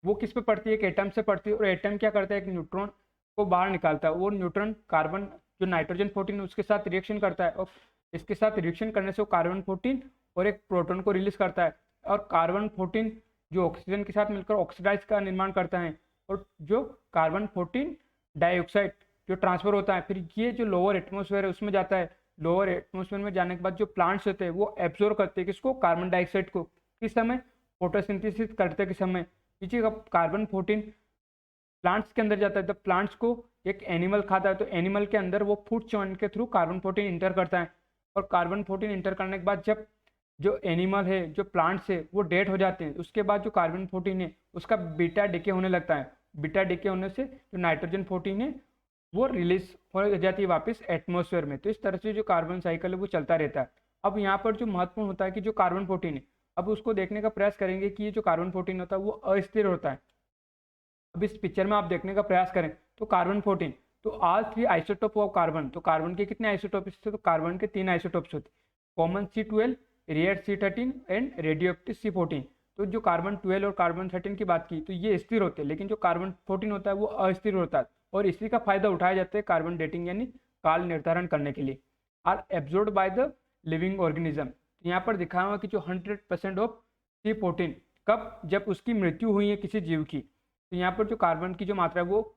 S1: वो किस पे पड़ती है, एक एटम से पड़ती है और एटम क्या करता है, एक न्यूट्रॉन को बाहर निकालता है। वो न्यूट्रॉन कार्बन जो नाइट्रोजन 14 उसके साथ रिएक्शन करता है और इसके साथ रिएक्शन करने से वो कार्बन 14 और एक प्रोटॉन को रिलीज करता है और कार्बन 14 जो ऑक्सीजन के साथ मिलकर ऑक्सीडाइज का निर्माण करता है, और जो कार्बन 14 डाइऑक्साइड जो ट्रांसफर होता है, फिर ये जो लोअर एटमोसफेयर है उसमें जाता है। लोअर एटमोसफेयर में जाने के बाद जो प्लांट्स होते हैं वो एब्जॉर्ब करते हैं किसको, कार्बन डाइऑक्साइड को, किस समय, फोटोसिंथेसिस करते के समय। पीछे का कार्बन 14 प्लांट्स के अंदर जाता है, जब प्लांट्स को एक एनिमल खाता है तो एनिमल के अंदर वो फूड चेन के थ्रू कार्बन 14 इंटर करता है, और कार्बन 14 इंटर करने के बाद जब जो एनिमल है, जो प्लांट्स है, वो डेड हो जाते हैं, उसके बाद जो कार्बन 14 है उसका बीटा डिके होने लगता है। बीटा डिके होने से जो नाइट्रोजन 14 है वो रिलीज हो जाती है वापस एटमोसफेयर में। तो इस तरह से जो कार्बन साइकिल है वो चलता रहता है। अब यहाँ पर जो महत्वपूर्ण होता है कि जो कार्बन 14 है, अब उसको देखने का प्रयास करेंगे कि ये जो कार्बन 14 होता है वो अस्थिर होता है। अब इस पिक्चर में आप देखने का प्रयास करें तो कार्बन 14, तो ऑल 3 आइसोटोप ऑफ कार्बन, तो कार्बन के कितने आइसोटोप्स थे, तो कार्बन के 3 आइसोटोप्स होते, common C12, rare C13 and radioactive C14। तो जो कार्बन 12 और कार्बन 13 की बात की तो ये स्थिर होते हैं, लेकिन जो कार्बन 14 होता है वो अस्थिर होता है, और इसी का फायदा उठाया जाता है कार्बन डेटिंग यानी काल निर्धारण करने के लिए। Are absorbed by the living organism, यहाँ पर दिखाया हुआ कि जो 100% ऑफ C14 कब, जब उसकी मृत्यु हुई है किसी जीव की, तो यहाँ पर जो कार्बन की जो मात्रा है वो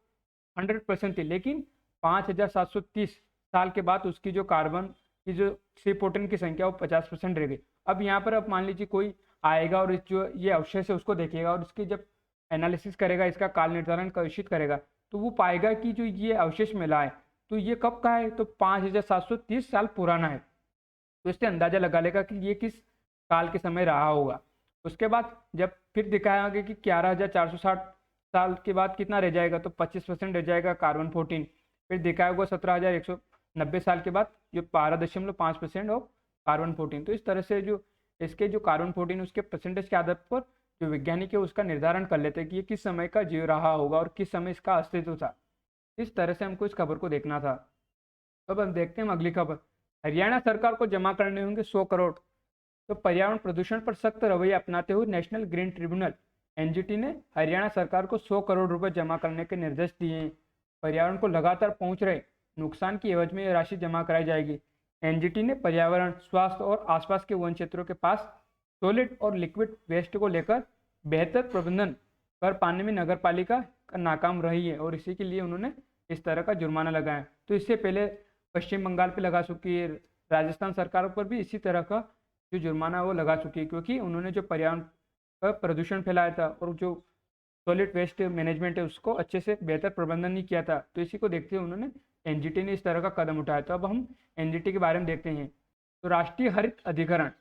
S1: 100% थी, लेकिन 5730 साल के बाद उसकी जो कार्बन की जो C14 की संख्या वो 50% रह गई। अब यहाँ पर अब मान लीजिए कोई आएगा और इस जो ये अवशेष है उसको देखेगा, और इसकी जब एनालिसिस करेगा, इसका काल निर्धारण घोषित करेगा, तो वो पाएगा कि जो ये अवशेष मिला है तो ये कब का है, तो 5730 साल पुराना है। तो इससे अंदाजा लगा लेगा कि ये किस काल के समय रहा होगा। उसके बाद जब फिर दिखाया गया कि 11460 साल के बाद कितना रह जाएगा, तो 25% रह जाएगा कार्बन 14। फिर दिखाया हुआ 17190 साल के बाद जो 12.5% ऑफ कार्बन 14। तो इस तरह से जो इसके जो कार्बन 14 उसके परसेंटेज के आधार पर जो वैज्ञानिक है उसका निर्धारण कर लेते हैं कि ये किस समय का जीव रहा होगा और किस समय इसका अस्तित्व था। इस तरह से हमको इस खबर को देखना था। अब हम देखते हैं अगली खबर। हरियाणा सरकार को जमा करने होंगे 100 करोड़। तो पर्यावरण प्रदूषण पर सख्त रवैया अपनाते हुए नेशनल ग्रीन ट्रिब्यूनल एनजीटी ने हरियाणा सरकार को 100 करोड़ रुपए जमा करने के निर्देश दिए हैं। पर्यावरण को लगातार पहुंच रहे नुकसान की एवज में यह राशि जमा कराई जाएगी। एनजीटी ने पर्यावरण, स्वास्थ्य और आसपास के वन क्षेत्रों के पास सॉलिड और लिक्विड वेस्ट को लेकर बेहतर प्रबंधन कर पाने में नगर पालिका नाकाम रही है, और इसी के लिए उन्होंने इस तरह का जुर्माना लगाया। तो इससे पहले पश्चिम बंगाल पे लगा चुकी है, राजस्थान सरकार पर भी इसी तरह का जो जुर्माना वो लगा चुकी है, क्योंकि उन्होंने जो पर्यावरण का प्रदूषण फैलाया था और जो सॉलिड वेस्ट मैनेजमेंट है उसको अच्छे से बेहतर प्रबंधन नहीं किया था। तो इसी को देखते हुए उन्होंने एनजीटी ने इस तरह का कदम उठाया। तो अब हम एनजीटी के बारे में देखते हैं। तो राष्ट्रीय हरित अधिकरण,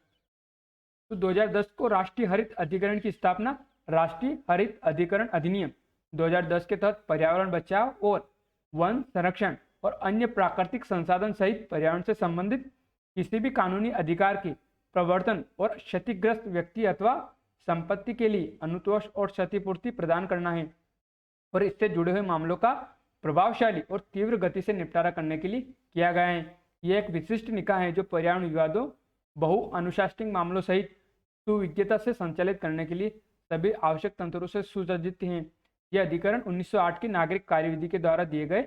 S1: तो 2010 को राष्ट्रीय हरित अधिकरण की स्थापना राष्ट्रीय हरित अधिकरण अधिनियम 2010 के तहत पर्यावरण बचाव और वन संरक्षण और अन्य प्राकृतिक संसाधन सहित पर्यावरण से संबंधित किसी भी कानूनी अधिकार के प्रवर्तन और क्षतिग्रस्त व्यक्ति अथवा संपत्ति के लिए अनुतोष और क्षतिपूर्ति प्रदान करना है, और इससे जुड़े हुए मामलों का प्रभावशाली और तीव्र गति से निपटारा करने के लिए किया गया है। यह एक विशिष्ट निकाय है जो पर्यावरण विवादों, बहु अनुशासनिक मामलों सहित सुविज्ञता से संचालित करने के लिए सभी आवश्यक तंत्रों से सुसज्जित हैं। यह अधिकरण 1908 की नागरिक कार्यविधि के द्वारा दिए गए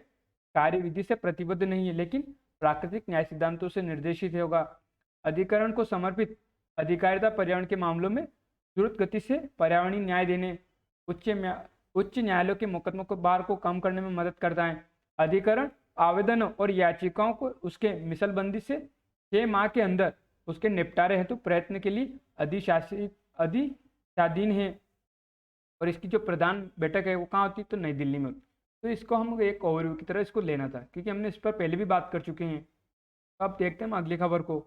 S1: कार्यविधि से प्रतिबद्ध नहीं है, लेकिन प्राकृतिक न्याय सिद्धांतों से निर्देशित होगा। अधिकरण को समर्पित अधिकारिता पर्यावरण के मामलों में द्रुत गति से पर्यावरणीय न्याय देने, उच्च न्यायालयों के मुकदमों को भार को कम करने में मदद करता है। अधिकरण आवेदनों और याचिकाओं को उसके मिसलबंदी से 6 माह के अंदर उसके निपटारे हेतु प्रयत्न के लिए अधिशाधीन है, और इसकी जो प्रधान बैठक है वो कहाँ होती है, तो नई दिल्ली में होती। तो इसको हम एक ओवरव्यू की तरह इसको लेना था, क्योंकि हमने इस पर पहले भी बात कर चुके हैं। अब देखते हैं हम अगली खबर को।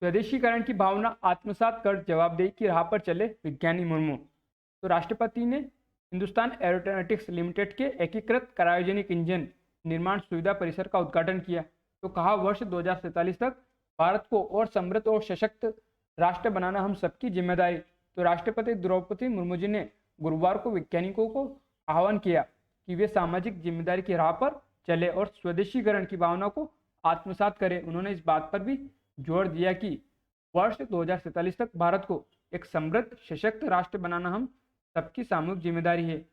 S1: स्वदेशीकरण की भावना आत्मसात कर जवाबदेही की राह पर चले विज्ञानी मुर्मू। तो राष्ट्रपति ने हिंदुस्तान एरोनॉटिक्स लिमिटेड के एकीकृत क्रायोजेनिक इंजन निर्माण सुविधा परिसर का उद्घाटन किया। तो कहा, वर्ष 2047 तक भारत को और समृद्ध और सशक्त राष्ट्र बनाना हम सबकी जिम्मेदारी। तो राष्ट्रपति द्रौपदी मुर्मू जी ने गुरुवार को वैज्ञानिकों को आह्वान किया कि वे सामाजिक जिम्मेदारी की राह पर चले और स्वदेशीकरण की भावना को आत्मसात करें। उन्होंने इस बात पर भी जोर दिया कि वर्ष 2047 तक भारत को एक समृद्ध सशक्त राष्ट्र बनाना हम सबकी सामूहिक जिम्मेदारी है।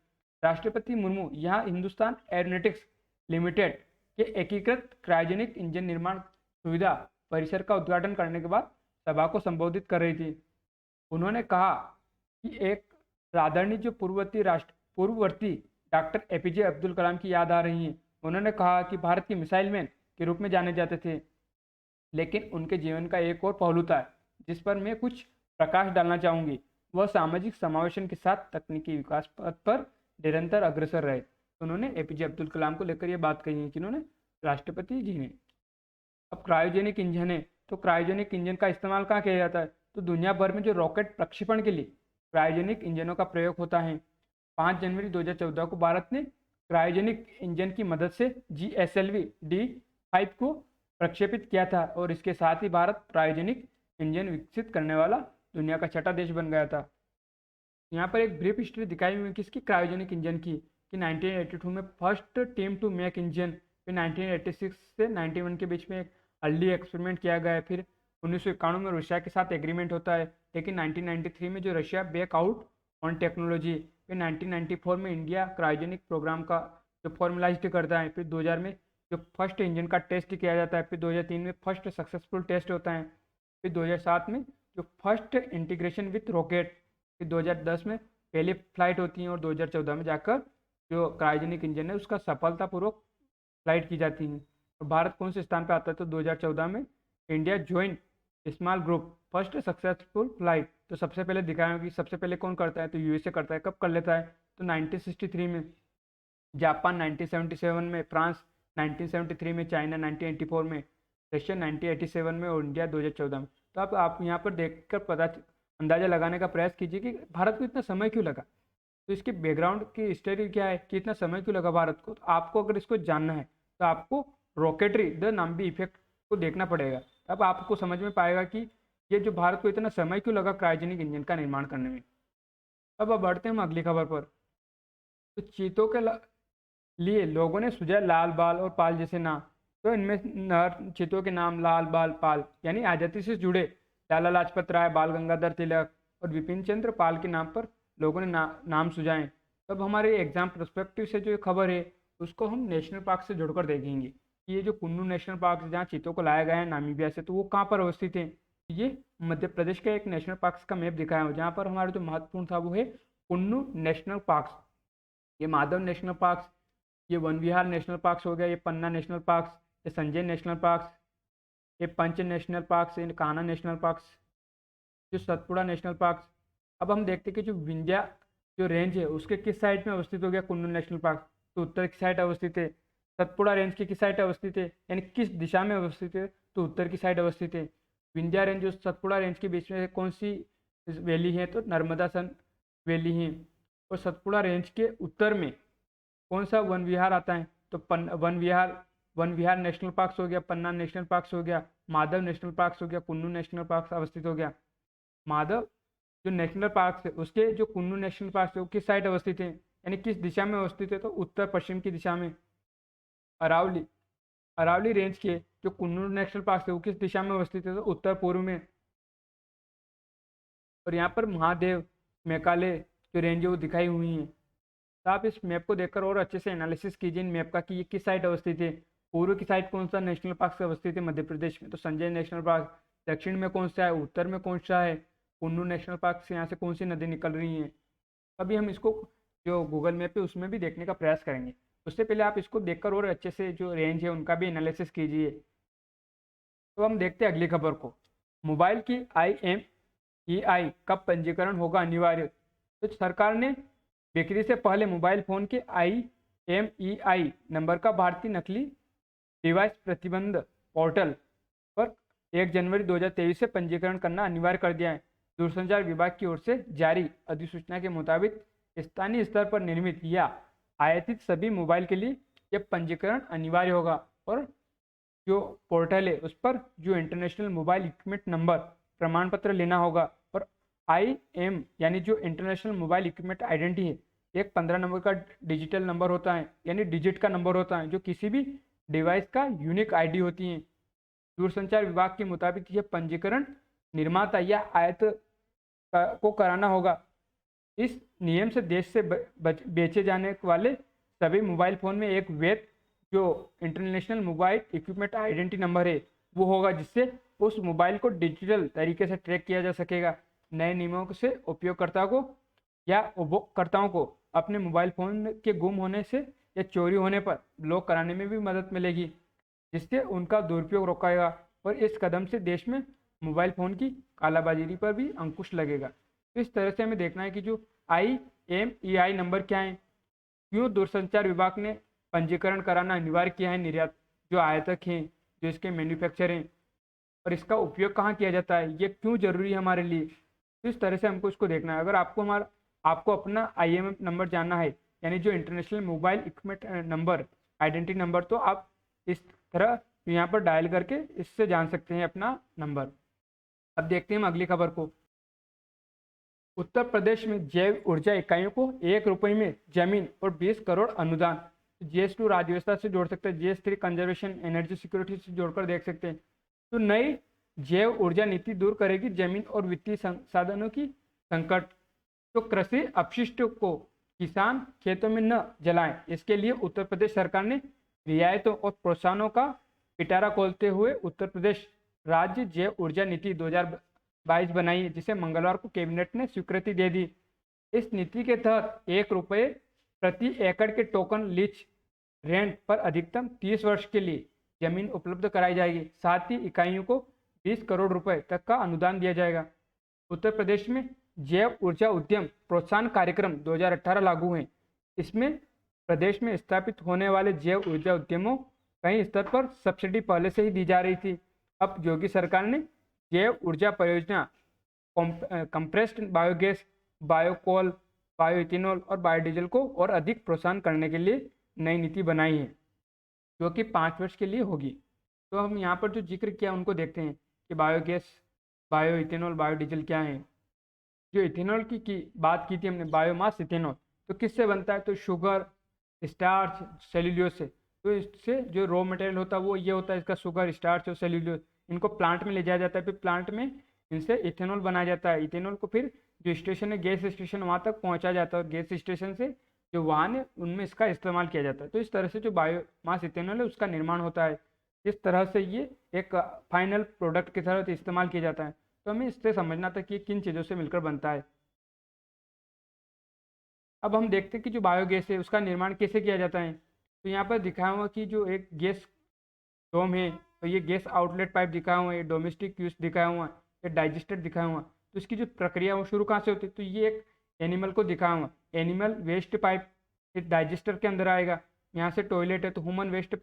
S1: राष्ट्रपति मुर्मू यहाँ हिंदुस्तान एरोनॉटिक्स लिमिटेड के एकीकृत क्रायोजेनिक इंजन निर्माण सुविधा परिसर का उद्घाटन करने के बाद सभा को संबोधित कर रही थी। उन्होंने कहा कि एक आदरणीय जो पूर्ववर्ती डॉक्टर एपीजे अब्दुल कलाम की याद आ रही है। उन्होंने कहा कि भारत की मिसाइल मैन के रूप में जाने जाते थे, लेकिन उनके जीवन का एक और पहलू था जिस पर मैं कुछ प्रकाश डालना चाहूंगी। वह सामाजिक समावेशन के साथ तकनीकी विकास पथ पर निरंतर अग्रसर रहे। उन्होंने एपीजे अब्दुल कलाम को लेकर यह बात कही है कि उन्होंने, राष्ट्रपति जी ने। अब क्रायोजेनिक इंजन है, तो क्रायोजेनिक इंजन का इस्तेमाल कहाँ किया जाता है? तो दुनिया भर में जो रॉकेट प्रक्षेपण के लिए क्रायोजेनिक इंजनों का प्रयोग होता है। 5 जनवरी 2014 को भारत ने क्रायोजेनिक इंजन की मदद से GSLV D5 को प्रक्षेपित किया था और इसके साथ ही भारत क्रायोजेनिक इंजन विकसित करने वाला दुनिया का छठा देश बन गया था। यहाँ पर एक ब्रीफ हिस्ट्री दिखाई हुई है किसकी, क्रायोजेनिक इंजन की, कि 1982 में first team to make engine, फिर 1986 से 91 के बीच में एक अर्ली एक्सपेरिमेंट किया गया है, फिर 1991 में रशिया के साथ एग्रीमेंट होता है, लेकिन 1993 में जो Russia back out on technology, फिर 1994 में इंडिया क्रायोजेनिक प्रोग्राम का जो फॉर्मलाइज्ड करता है, फिर 2000 में जो फर्स्ट इंजन का टेस्ट किया जाता है, फिर 2003 में फर्स्ट सक्सेसफुल टेस्ट होता है, फिर 2007 में जो फर्स्ट इंटीग्रेशन विथ रॉकेट, फिर 2010 में पहली फ्लाइट होती है और 2014 में जाकर जो क्रायोजेनिक इंजन है उसका सफलतापूर्वक फ्लाइट की जाती है। और भारत कौन से स्थान पर आता है? तो 2014 में India join small group first successful flight. तो सबसे पहले दिखाया कि सबसे पहले कौन करता है? तो यूएसए करता है। कब कर लेता है? तो 1963 में, जापान 1977 में, फ्रांस 1973 में, चाइना 1984 में, रशिया 1987 में और इंडिया 2014 में। तो आप यहाँ पर देखकर अंदाजा लगाने का प्रयास कीजिए कि भारत को इतना समय क्यों लगा। तो इसके बैकग्राउंड की स्टोरी क्या है कि इतना समय क्यों लगा भारत को। तो आपको अगर इसको जानना है तो आपको रॉकेटरी द नाम्बी इफेक्ट को देखना पड़ेगा। तब आपको समझ में पाएगा कि ये जो भारत को इतना समय क्यों लगा क्रायोजेनिक इंजन का निर्माण करने में। अब बढ़ते हैं हम अगली खबर पर। तो चीतों के लिए लोगों ने सुझाया लाल बाल और पाल जैसे नाम। तो इनमें चीतों के नाम लाल बाल पाल यानी आज़ादी से जुड़े लाला लाजपत राय, बाल गंगाधर तिलक और विपिन चंद्र पाल के नाम पर लोगों ने नाम सुझाए। तब हमारे एग्जाम पर्सपेक्टिव से जो खबर है उसको हम नेशनल पार्क से जोड़कर देखेंगे कि ये जो कुन्नू नेशनल पार्क जहाँ चीतों को लाया गया है नामीबिया से, तो वो कहाँ पर अवस्थित है। ये मध्य प्रदेश का एक नेशनल पार्क का मैप दिखाया है जहाँ पर हमारा जो महत्वपूर्ण था वो है कुन्नू नेशनल पार्क, ये माधव नेशनल पार्क, ये वन विहार नेशनल पार्क हो गया, ये पन्ना नेशनल पार्क, ये संजय नेशनल पार्क, ये पंच नेशनल पार्क, ये कान्हा नेशनल पार्क, जो सतपुड़ा नेशनल पार्क। अब हम देखते हैं कि जो विंध्या जो रेंज है उसके किस साइड में अवस्थित हो गया कुन्नू नेशनल पार्क, तो उत्तर की साइड अवस्थित है। सतपुड़ा रेंज की किस साइड अवस्थित है यानी किस दिशा में अवस्थित है, तो उत्तर की साइड अवस्थित है। विंध्या रेंज जो सतपुड़ा रेंज के बीच में कौन सी वैली है, तो नर्मदा सन वैली है। और सतपुड़ा रेंज के उत्तर में कौन सा वन विहार आता है, तो वन विहार नेशनल पार्क हो गया, पन्ना नेशनल पार्क हो गया, माधव नेशनल पार्क हो गया, कुन्नू नेशनल पार्क अवस्थित हो गया। माधव जो नेशनल पार्क है उसके जो कुन्नू नेशनल पार्क है वो किस साइड अवस्थित है यानी किस दिशा में अवस्थित है, तो उत्तर पश्चिम की दिशा में। अरावली रेंज के जो कुन्नू नेशनल पार्क है वो किस दिशा में अवस्थित है, तो उत्तर पूर्व में। और यहाँ पर महादेव मेघालय जो रेंज है वो दिखाई हुई है। तो आप इस मैप को देखकर और अच्छे से एनालिसिस कीजिए इन मैप का कि ये किस साइड अवस्थित है। पूर्व की साइड कौन सा नेशनल पार्क अवस्थित है मध्य प्रदेश में, तो संजय नेशनल पार्क। दक्षिण में कौन सा है, उत्तर में कौन सा है, कुन्नू नेशनल पार्क से यहाँ से कौन सी नदी निकल रही हैं। अभी हम इसको जो गूगल मैप है उसमें भी देखने का प्रयास करेंगे। उससे पहले आप इसको देखकर और अच्छे से जो रेंज है उनका भी एनालिसिस कीजिए। तो हम देखते हैं अगली खबर को। मोबाइल की IMEI कब पंजीकरण होगा अनिवार्य। तो सरकार ने बिक्री से पहले मोबाइल फ़ोन के IMEI नंबर का भारतीय नकली डिवाइस प्रतिबंध पोर्टल पर 1 जनवरी 2023 से पंजीकरण करना अनिवार्य कर दिया है। दूरसंचार विभाग की ओर से जारी अधिसूचना के मुताबिक स्थानीय स्तर पर निर्मित या आयातित सभी मोबाइल के लिए यह पंजीकरण अनिवार्य होगा और जो पोर्टल है उस पर जो इंटरनेशनल मोबाइल इक्विपमेंट नंबर प्रमाण पत्र लेना होगा। और IM यानी जो इंटरनेशनल मोबाइल इक्विपमेंट आइडेंटिटी है, एक 15 नंबर का डिजिटल नंबर होता है यानी डिजिट का नंबर होता है जो किसी भी डिवाइस का यूनिक ID होती है। दूरसंचार विभाग के मुताबिक यह पंजीकरण निर्माता या आयात को कराना होगा। इस नियम से देश से बेचे जाने वाले सभी मोबाइल फ़ोन में एक वैध जो international mobile equipment identity number है वो होगा, जिससे उस मोबाइल को डिजिटल तरीके से ट्रैक किया जा सकेगा। नए नियमों से उपयोगकर्ता को या उपभोक्ताओं को अपने मोबाइल फ़ोन के गुम होने से या चोरी होने पर ब्लॉक कराने में भी मदद मिलेगी, जिससे उनका दुरुपयोग रोकाएगा। और इस कदम से देश में मोबाइल फ़ोन की कालाबाजारी पर भी अंकुश लगेगा। तो इस तरह से हमें देखना है कि जो IMEI नंबर क्या है, क्यों दूरसंचार विभाग ने पंजीकरण कराना अनिवार्य किया है, निर्यात जो आयातक हैं, जो इसके मैन्युफैक्चर हैं, और इसका उपयोग कहाँ किया जाता है, ये क्यों जरूरी है हमारे लिए। तो इस तरह से हमको इसको देखना है। अगर आपको अपना IMEI नंबर जानना है, यानी जो international mobile equipment number, identity number, तो आप इस तरह यहाँ पर डायल करके इससे जान सकते हैं अपना नंबर। अब देखते हैं हम अगली खबर को। उत्तर प्रदेश में जैव ऊर्जा इकाइयों को 1 रुपये में जमीन और 20 करोड़ अनुदान। GS2 राज्य व्यवस्था से जोड़ सकते हैं, GS3 कंजर्वेशन एनर्जी सिक्योरिटी से जोड़कर देख सकते हैं। तो नई जैव ऊर्जा नीति दूर करेगी जमीन और वित्तीय संसाधनों की संकट। तो कृषि अपशिष्ट को किसान खेतों में न जलाएं, इसके लिए उत्तर प्रदेश सरकार ने रियायतों और प्रोत्साहनों का पिटारा खोलते हुए उत्तर प्रदेश राज्य जैव ऊर्जा नीति 2022 बनाई है, जिसे मंगलवार को कैबिनेट ने स्वीकृति दे दी। इस नीति के तहत 1 रुपये प्रति एकड़ के टोकन लीज रेंट पर अधिकतम 30 वर्ष के लिए जमीन उपलब्ध कराई जाएगी। साथ ही इकाइयों को 20 करोड़ रुपए तक का अनुदान दिया जाएगा। उत्तर प्रदेश में जैव ऊर्जा उद्यम प्रोत्साहन कार्यक्रम 2018 लागू है। इसमें प्रदेश में स्थापित होने वाले जैव ऊर्जा उद्यमों कई स्तर पर सब्सिडी पहले से ही दी जा रही थी। अब योगी सरकार ने जैव ऊर्जा परियोजना, कंप्रेस्ड बायोगैस, बायोकोल, बायोइथेनॉल और बायोडीजल को और अधिक प्रोत्साहन करने के लिए नई नीति बनाई है, जो कि 5 वर्ष के लिए होगी। तो हम यहाँ पर जो जिक्र किया उनको देखते हैं कि बायोगैस, बायोइथेनॉल, बायोडीजल क्या है। जो इथेनॉल की बात की थी हमने, बायोमास इथेनॉल, तो किससे बनता है, तो शुगर, स्टार्च, सेल्यूलोज से। तो इससे जो रॉ मटेरियल होता है वो ये होता है इसका, शुगर, स्टार्च और सेल्यूलोज। इनको प्लांट में ले जाया जाता है, फिर प्लांट में इनसे इथेनॉल बनाया जाता है। इथेनॉल को फिर जो स्टेशन है, गैस स्टेशन, वहाँ तक पहुँचाया जाता है, और गैस स्टेशन से जो वाहन है उनमें इसका इस्तेमाल किया जाता है। तो इस तरह से जो बायोमास इथेनॉल है उसका निर्माण होता है। इस तरह से ये एक फाइनल प्रोडक्ट की तरह इस्तेमाल किया जाता है। तो हमें इससे समझना था कि किन चीज़ों से मिलकर बनता है। अब हम देखते हैं कि जो बायोगैस है उसका निर्माण कैसे किया जाता है। तो यहाँ पर दिखाया हुआ कि जो एक गैस डोम है, तो ये गैस आउटलेट पाइप दिखाया हुआ है, डोमेस्टिक यूज दिखाया हुआ है, ये डाइजेस्टर दिखाया हुआ है। तो इसकी जो प्रक्रिया वो शुरू कहाँ से होती है, तो ये एक एनिमल को दिखाया हुआ, एनिमल वेस्ट पाइप इस डाइजेस्टर के अंदर आएगा। यहाँ से टॉयलेट है तो ह्यूमन वेस्ट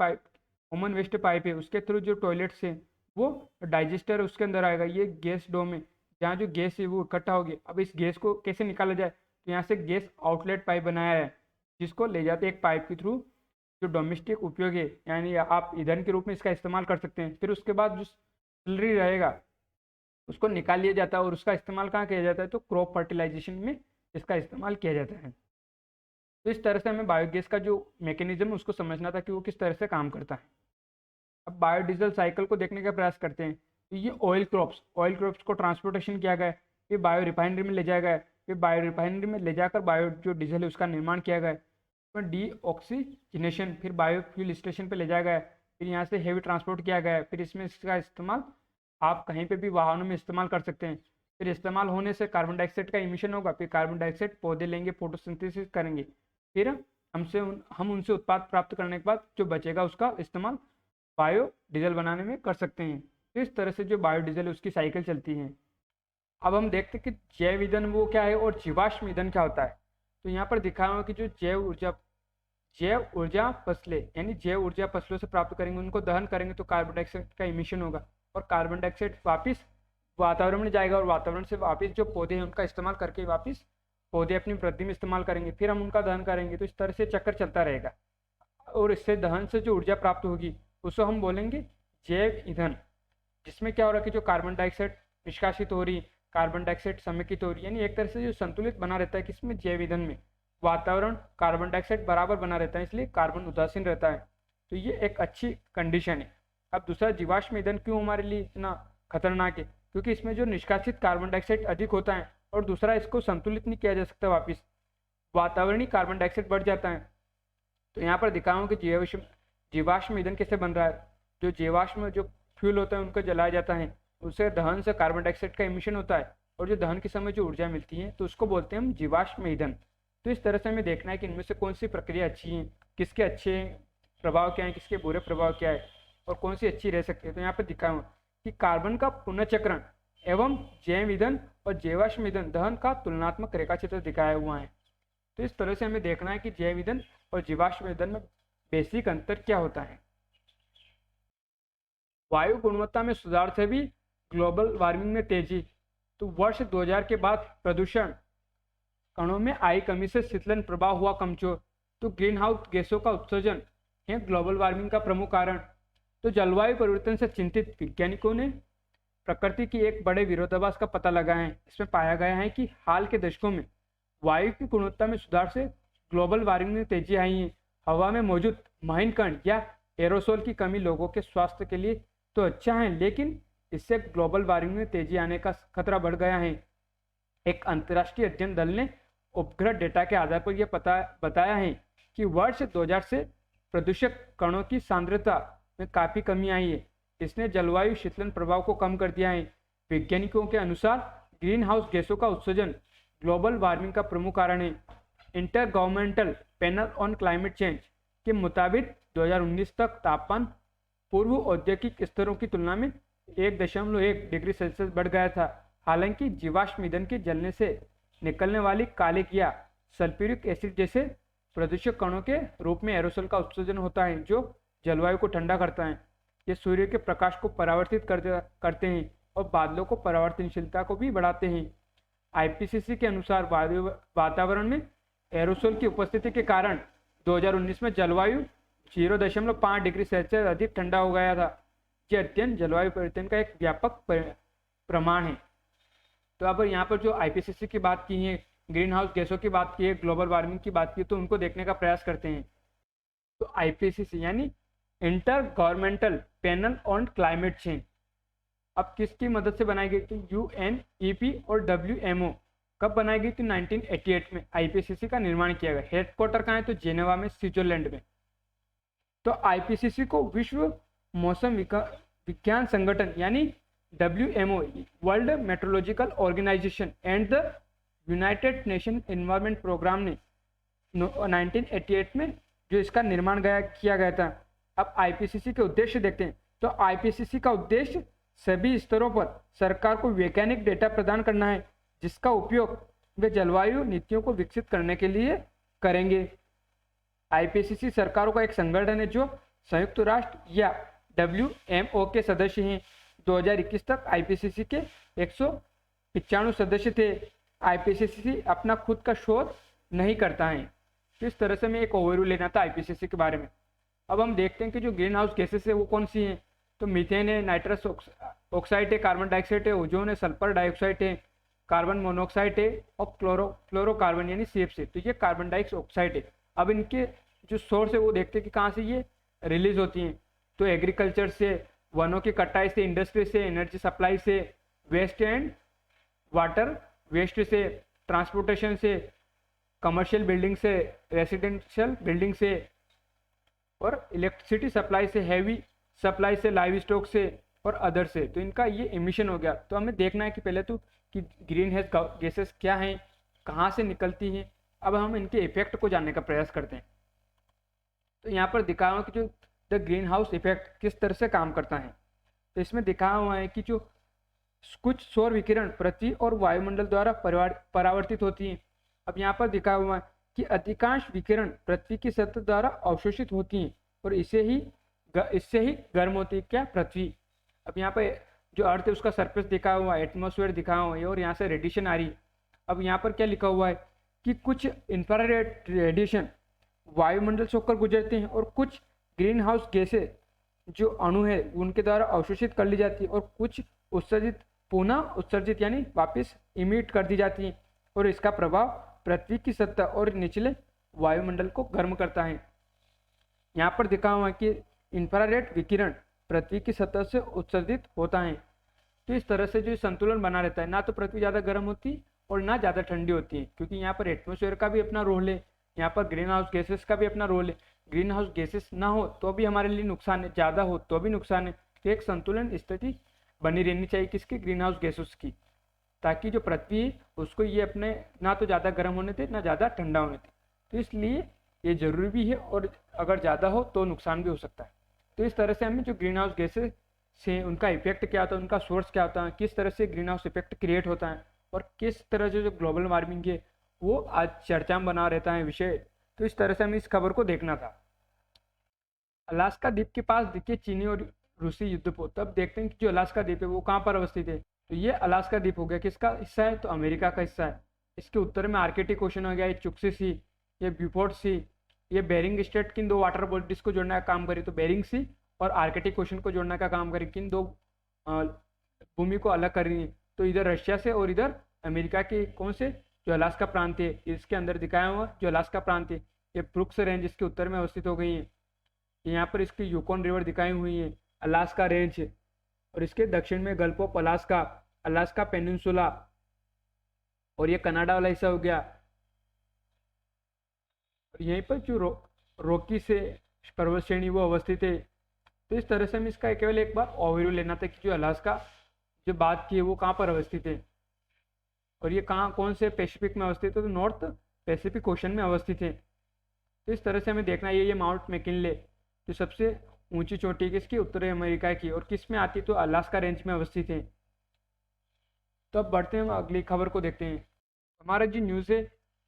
S1: पाइप है, उसके थ्रू जो टॉयलेट से वो डाइजेस्टर है उसके अंदर आएगा। ये गैस डोम है जहाँ जो गैस है वो इकट्ठा होगी। अब इस गैस को कैसे निकाला जाए, तो यहाँ से गैस आउटलेट पाइप बनाया है, जिसको ले जाते हैं एक पाइप के थ्रू, जो डोमेस्टिक उपयोग है, यानी आप ईंधन के रूप में इसका इस्तेमाल कर सकते हैं। फिर उसके बाद जो स्लरी रहेगा उसको निकाल लिया जाता है, और उसका इस्तेमाल कहाँ किया जाता है, तो क्रॉप फर्टिलाइजेशन में इसका इस्तेमाल किया जाता है। तो इस तरह से हमें बायोगैस का जो मैकेनिज्म है उसको समझना था कि वो किस तरह से काम करता है। अब बायोडीजल साइकिल को देखने का प्रयास करते हैं। तो ये ऑयल क्रॉप्स को ट्रांसपोर्टेशन किया गया है, फिर बायो रिफाइनरी में ले जाया गया है, फिर बायो रिफाइनरी में ले जाकर बायो जो डीजल है उसका निर्माण किया गया है, फिर डीऑक्सीजनेशन, फिर बायोफ्यूल स्टेशन पे ले जाया गया है, फिर यहाँ से हेवी ट्रांसपोर्ट किया गया है। फिर इसमें इसका इस्तेमाल आप कहीं पे भी वाहनों में इस्तेमाल कर सकते हैं। फिर इस्तेमाल होने से कार्बन डाइऑक्साइड का इमिशन होगा, फिर कार्बन डाइऑक्साइड पौधे लेंगे, फोटोसिंथेसिस करेंगे, फिर हम उनसे उत्पाद प्राप्त करने के बाद जो बचेगा उसका इस्तेमाल बायोडीजल बनाने में कर सकते हैं। तो इस तरह से जो बायोडीजल है उसकी साइकिल चलती है। अब हम देखते हैं कि जैव ईंधन वो क्या है और जीवाश्म ईंधन क्या होता है। तो यहाँ पर दिखाया हुआ कि जो जैव ऊर्जा फसलें, यानी जैव ऊर्जा फसलों से प्राप्त करेंगे, उनको दहन करेंगे तो कार्बन डाइऑक्साइड का इमिशन होगा, और कार्बन डाइऑक्साइड वापस वातावरण में जाएगा, और वातावरण से वापस जो पौधे हैं उनका इस्तेमाल करके वापस पौधे अपनी वृद्धि में इस्तेमाल करेंगे, फिर हम उनका दहन करेंगे। तो इस तरह से चक्कर चलता रहेगा, और इससे दहन से जो ऊर्जा प्राप्त होगी उसको हम बोलेंगे जैव ईंधन, जिसमें क्या हो रहा है कि जो कार्बन डाइऑक्साइड निष्कासित हो रही, कार्बन डाइऑक्साइड समेकित हो रही, यानी एक तरह से जो संतुलित बना रहता है किसमें, जैव ईंधन में। वातावरण कार्बन डाइऑक्साइड बराबर बना रहता है, इसलिए कार्बन उदासीन रहता है। तो ये एक अच्छी कंडीशन है। अब दूसरा, जीवाश्म ईंधन क्यों हमारे लिए इतना खतरनाक है, क्योंकि इसमें जो निष्कासित कार्बन डाइऑक्साइड अधिक होता है, और दूसरा इसको संतुलित नहीं किया जा सकता, वापस वातावरणीय कार्बन डाइऑक्साइड बढ़ जाता है। तो यहाँ पर दिखाऊँ कि जीवाश्म ईंधन कैसे बन रहा है। जो जीवाश्म जो फ्यूल होता है उनको जलाया जाता है, उससे दहन से कार्बन डाइऑक्साइड का इमिशन होता है, और जो दहन के समय जो ऊर्जा मिलती है तो उसको बोलते हैं हम जीवाश्म ईंधन। तो इस तरह से हमें देखना है कि इनमें से कौन सी प्रक्रिया अच्छी है, किसके अच्छे प्रभाव क्या है, किसके बुरे प्रभाव क्या है और कौन सी अच्छी रह सकती है। तो यहाँ पर दिखाया हूँ कि कार्बन का पुनर्चक्रण एवं जैव ईंधन और जीवाश्म ईंधन दहन का तुलनात्मक रेखाचित्र दिखाया हुआ है। तो इस तरह से हमें देखना है कि जैव ईंधन और जीवाश्म ईंधन में बेसिक अंतर क्या होता है। वायु गुणवत्ता में सुधार से भी ग्लोबल वार्मिंग में तेजी। तो वर्ष 2000 के बाद प्रदूषण कणों में आई कमी से शीतलन प्रभाव हुआ कमजोर। तो ग्रीन हाउस गैसों का उत्सर्जन है ग्लोबल वार्मिंग का प्रमुख कारण। तो जलवायु परिवर्तन से चिंतित वैज्ञानिकों ने प्रकृति की एक बड़े विरोधाभास का पता लगाया है। इसमें पाया गया है कि हाल के दशकों में वायु की गुणवत्ता में सुधार से ग्लोबल वार्मिंग में तेजी आई है। हवा में मौजूद महीन कण या एरोसोल की कमी लोगों के स्वास्थ्य के लिए तो अच्छा है, लेकिन इससे ग्लोबल वार्मिंग में तेजी आने का खतरा बढ़ गया है। एक अंतर्राष्ट्रीय अध्ययन दल ने उपग्रह डेटा के आधार पर यह बताया है कि वर्ष 2000 से प्रदूषक कणों की सांद्रता में काफी कमी आई है। इसने जलवायु शीतलन प्रभाव को कम कर दिया है। वैज्ञानिकों के अनुसार ग्रीन हाउस गैसों का उत्सर्जन ग्लोबल वार्मिंग का प्रमुख कारण है। Inter governmental panel on climate change के मुताबिक 2019 तक तापमान पूर्व औद्योगिक स्तरों की तुलना में 1.1 डिग्री सेल्सियस बढ़ गया था। हालांकि जीवाश्म ईंधन के जलने से निकलने वाली कालिक या सल्फ्यूरिक एसिड जैसे प्रदूषक कणों के रूप में एरोसोल का उत्सर्जन होता है, जो जलवायु को ठंडा करता है। ये सूर्य के प्रकाश को परावर्तित करते हैं और बादलों को परावर्तनशीलता को भी बढ़ाते हैं। आईपीसीसी के अनुसार वातावरण में एरोसोल की उपस्थिति के कारण 2019 में जलवायु 0.5 डिग्री सेल्सियस अधिक ठंडा हो गया था। यह अध्ययन जलवायु परिवर्तन का एक व्यापक प्रमाण है। तो अब यहाँ पर जो आईपीसीसी की बात की है, ग्रीन हाउस गैसों की बात की है, ग्लोबल वार्मिंग की बात की, तो उनको देखने का प्रयास करते हैं। तो आईपीसीसी यानी inter governmental panel on climate change अब किसकी मदद से बनाई गई थी? यूएनईपी और डब्ल्यूएमओ। कब बनाई गई थी? 1988 में आईपीसीसी का निर्माण किया गया। हेडक्वार्टर कहाँ है? तो जेनेवा में, स्विट्जरलैंड में। तो आईपीसीसी को विश्व मौसम विज्ञान संगठन यानी WMO, World Meteorological Organization and the United Nation Environment Programme ने 1988 में जो इसका निर्माण किया गया था। अब आईपीसीसी के उद्देश्य देखते हैं। तो आईपीसीसी का उद्देश्य सभी स्तरों पर सरकार को वैज्ञानिक डेटा प्रदान करना है, जिसका उपयोग वे जलवायु नीतियों को विकसित करने के लिए करेंगे। आईपीसीसी सरकारों का एक संगठन है जो संयुक्त राष्ट्र या डब्ल्यूएमओ के सदस्य हैं। 2021 तक आईपीसीसी के 195 सदस्य थे। आईपीसीसी अपना खुद का शोध नहीं करता है। तो इस तरह से मैं एक ओवरव्यू लेना था आईपीसीसी के बारे में। अब हम देखते हैं कि जो ग्रीन हाउस गैसेस है वो कौन सी हैं। तो मीथेन है, नाइट्रस ऑक्साइड है, कार्बन डाइऑक्साइड है, ओजोन है, सल्फर डाइऑक्साइड है, कार्बन मोनोऑक्साइड है और क्लोरोकार्बन यानी CFC। तो ये कार्बन डाइऑक्साइड है। अब इनके जो सोर्स है वो देखते हैं कि कहाँ से ये रिलीज होती हैं। तो एग्रीकल्चर से, वनों की कटाई से, इंडस्ट्री से, एनर्जी सप्लाई से, वेस्ट एंड वाटर वेस्ट से, ट्रांसपोर्टेशन से, कमर्शियल बिल्डिंग से, रेसिडेंशियल बिल्डिंग से और इलेक्ट्रिसिटी सप्लाई से, हैवी सप्लाई से, लाइव स्टॉक से और अदर से। तो इनका ये एमिशन हो गया। तो हमें देखना है कि पहले तो कि ग्रीन हाउस गैसेस क्या हैं, कहाँ से निकलती हैं। अब हम इनके इफेक्ट को जानने का प्रयास करते हैं। तो यहाँ पर दिखाया हुआ कि जो द ग्रीन हाउस इफेक्ट किस तरह से काम करता है। तो इसमें दिखाया हुआ है कि जो कुछ सौर विकिरण पृथ्वी और वायुमंडल द्वारा परावर्तित होती हैं। अब यहाँ पर दिखाया हुआ है कि अधिकांश विकिरण पृथ्वी की सतह द्वारा अवशोषित होती हैं और इससे ही गर्म होती है क्या? पृथ्वी। अब यहाँ पर जो अर्थ है उसका सरफेस दिखा हुआ है, एटमॉस्फेयर दिखा हुआ है और यहाँ से रेडिएशन आ रही है। अब यहाँ पर क्या लिखा हुआ है कि कुछ इंफ्रारेड रेडिएशन वायुमंडल से होकर गुजरते हैं और कुछ ग्रीन हाउस गैसें जो अणु है उनके द्वारा अवशोषित कर ली जाती है और कुछ पुनः उत्सर्जित यानी वापस इमिट कर दी जाती है और इसका प्रभाव पृथ्वी की सतह और निचले वायुमंडल को गर्म करता है। यहाँ पर दिखा हुआ है कि इंफ्रारेड विकिरण पृथ्वी की सतह से उत्सर्जित होता है। तो इस तरह से जो संतुलन बना रहता है, ना तो पृथ्वी ज़्यादा गर्म होती और ना ज़्यादा ठंडी होती है, क्योंकि यहाँ पर एटमॉस्फेयर का भी अपना रोल है, यहाँ पर ग्रीन हाउस गैसेस का भी अपना रोल है। ग्रीन हाउस गैसेस ना हो तो भी हमारे लिए नुकसान है, ज़्यादा हो तो भी नुकसान है। तो एक संतुलन स्थिति बनी रहनी चाहिए किसकी? ग्रीन हाउस गैसेस की। ताकि जो पृथ्वी है उसको ये अपने ना तो ज़्यादा गर्म होने दे ना ज़्यादा ठंडा होने दे। तो इसलिए ये ज़रूरी भी है और अगर ज़्यादा हो तो नुकसान भी हो सकता है। तो इस तरह से हमें जो ग्रीन हाउस गैसेस से उनका इफेक्ट क्या होता है, उनका सोर्स क्या होता है, किस तरह से ग्रीन हाउस इफेक्ट क्रिएट होता है और किस तरह से जो ग्लोबल वार्मिंग है वो आज चर्चा में बना रहता है विषय। तो इस तरह से हमें इस खबर को देखना था। अलास्का द्वीप के पास देखिए चीनी और रूसी युद्धपोत। तब देखते हैं कि जो अलास्का द्वीप है वो कहाँ पर अवस्थित है। तो ये अलास्का द्वीप हो गया, किसका हिस्सा है, तो अमेरिका का हिस्सा है। इसके उत्तर में आर्कटिक ओशन हो गया, ये चुक्सी सी, ये ब्यूफोर्ट सी, ये बेरिंग स्ट्रेट किन दो वाटर बॉडीज को जोड़ने का काम करे, तो बेरिंग सी और आर्कटिक ओशन को जोड़ने का काम करे, किन दो भूमि को अलग कर रही है। तो इधर रशिया से और इधर अमेरिका के कौन से, जो अलास्का प्रांत है इसके अंदर दिखाया हुआ जो अलास्का प्रांत है, ये ब्रुक्स रेंज इसके उत्तर में अवस्थित हो गई है। यहाँ पर इसकी यूकॉन रिवर दिखाई हुई है, अलास्का रेंज, और इसके दक्षिण में gulf of Alaska, Alaska peninsula, और ये कनाडा वाला हिस्सा हो गया। और यहीं पर जो रॉकी से पर्वत श्रेणी वो अवस्थित है। तो इस तरह से हम इसका केवल एक बार ओवरव्यू लेना था कि जो अलास्का जो बात की है वो कहाँ पर अवस्थित है और ये कहाँ कौन से पैसिफिक में अवस्थित है, तो नॉर्थ पैसिफिक ओशन में अवस्थित है। तो इस तरह से हमें देखना है ये माउंट मैकिनले जो सबसे ऊंची चोटी है किसकी, उत्तरी अमेरिका की, और किस में आती है, तो अलास्का रेंज में अवस्थित है। तो अब बढ़ते हैं, हम अगली खबर को देखते हैं। हमारा जो न्यूज़ है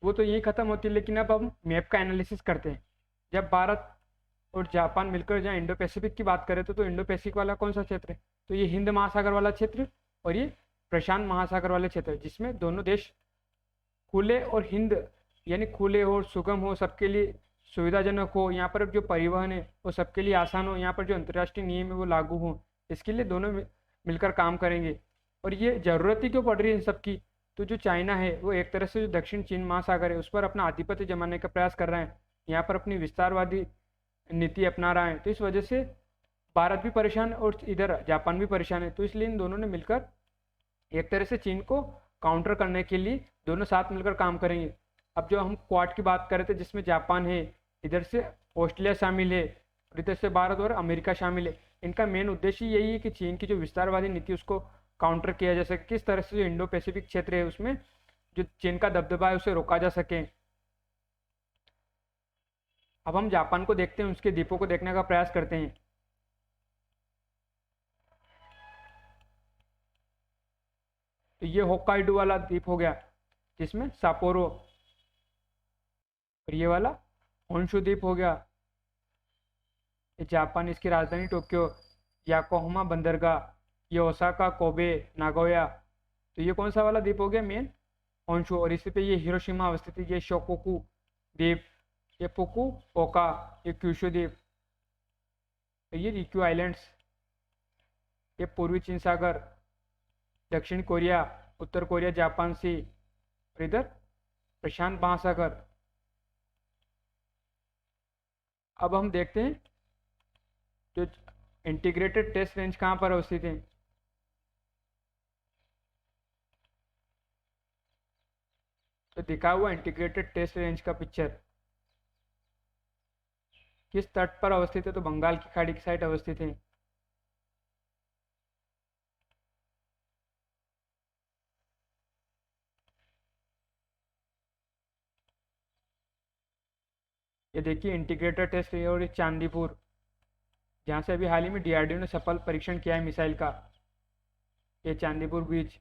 S1: वो तो यही खत्म होती है, लेकिन अब हम मैप का एनालिसिस करते हैं। जब भारत और जापान मिलकर जहाँ इंडो पैसिफिक की बात करें तो इंडो पैसिफिक वाला कौन सा क्षेत्र है, तो ये हिंद महासागर वाला क्षेत्र और ये प्रशांत महासागर वाले क्षेत्र, जिसमें दोनों देश खुले और हिंद यानी खुले हो, सुगम हो, सबके लिए सुविधाजनक हो, यहाँ पर जो परिवहन है वो सबके लिए आसान हो, यहाँ पर जो अंतर्राष्ट्रीय नियम है वो लागू हो, इसके लिए दोनों मिलकर काम करेंगे। और ये ज़रूरत ही क्यों पड़ रही है इन सबकी, तो जो चाइना है वो एक तरह से जो दक्षिण चीन महासागर है उस पर अपना आधिपत्य जमाने का प्रयास कर रहे हैं, यहाँ पर अपनी विस्तारवादी नीति अपना रहा है। तो इस वजह से भारत भी परेशान है और इधर जापान भी परेशान है। तो इसलिए इन दोनों ने मिलकर एक तरह से चीन को काउंटर करने के लिए दोनों साथ मिलकर काम करेंगे। अब जो हम क्वाड की बात कर रहे थे जिसमें जापान है, इधर से ऑस्ट्रेलिया शामिल है और इधर से भारत और अमेरिका शामिल है, इनका मेन उद्देश्य यही है कि चीन की जो विस्तारवादी नीति उसको काउंटर किया जा सके, किस तरह से जो इंडो पैसिफिक क्षेत्र है उसमें जो चीन का दबदबा है उसे रोका जा सके। अब हम जापान को देखते हैं, उसके द्वीपों को देखने का प्रयास करते हैं। तो ये होक्काइडो वाला द्वीप हो गया जिसमें सापोरो, और ये वाला होन्शु द्वीप हो गया, ये जापान, इसकी राजधानी टोक्यो, याकोहामा बंदरगाह, ये ओसाका, कोबे, नागोया। तो ये कौन सा वाला द्वीप हो गया, मेन होन्शु, और इसी पे ये हिरोशिमा अवस्थित है, ये शोकोकू द्वीप, ये फुकुओका, ये क्यूशु द्वीप, ये रिक्यू आइलैंड्स, ये पूर्वी चीन सागर, दक्षिण कोरिया, उत्तर कोरिया, जापान सी, और इधर प्रशांत महासागर। अब हम देखते हैं जो इंटीग्रेटेड टेस्ट रेंज कहाँ पर अवस्थित है। तो दिखा हुआ इंटीग्रेटेड टेस्ट रेंज का पिक्चर किस तट पर अवस्थित है, तो बंगाल की खाड़ी की साइड अवस्थित है। ये देखिए इंटीग्रेटेड टेस्ट और ये चांदीपुर, जहाँ से अभी हाल ही में डीआरडीओ ने सफल परीक्षण किया है मिसाइल का, ये चांदीपुर बीच।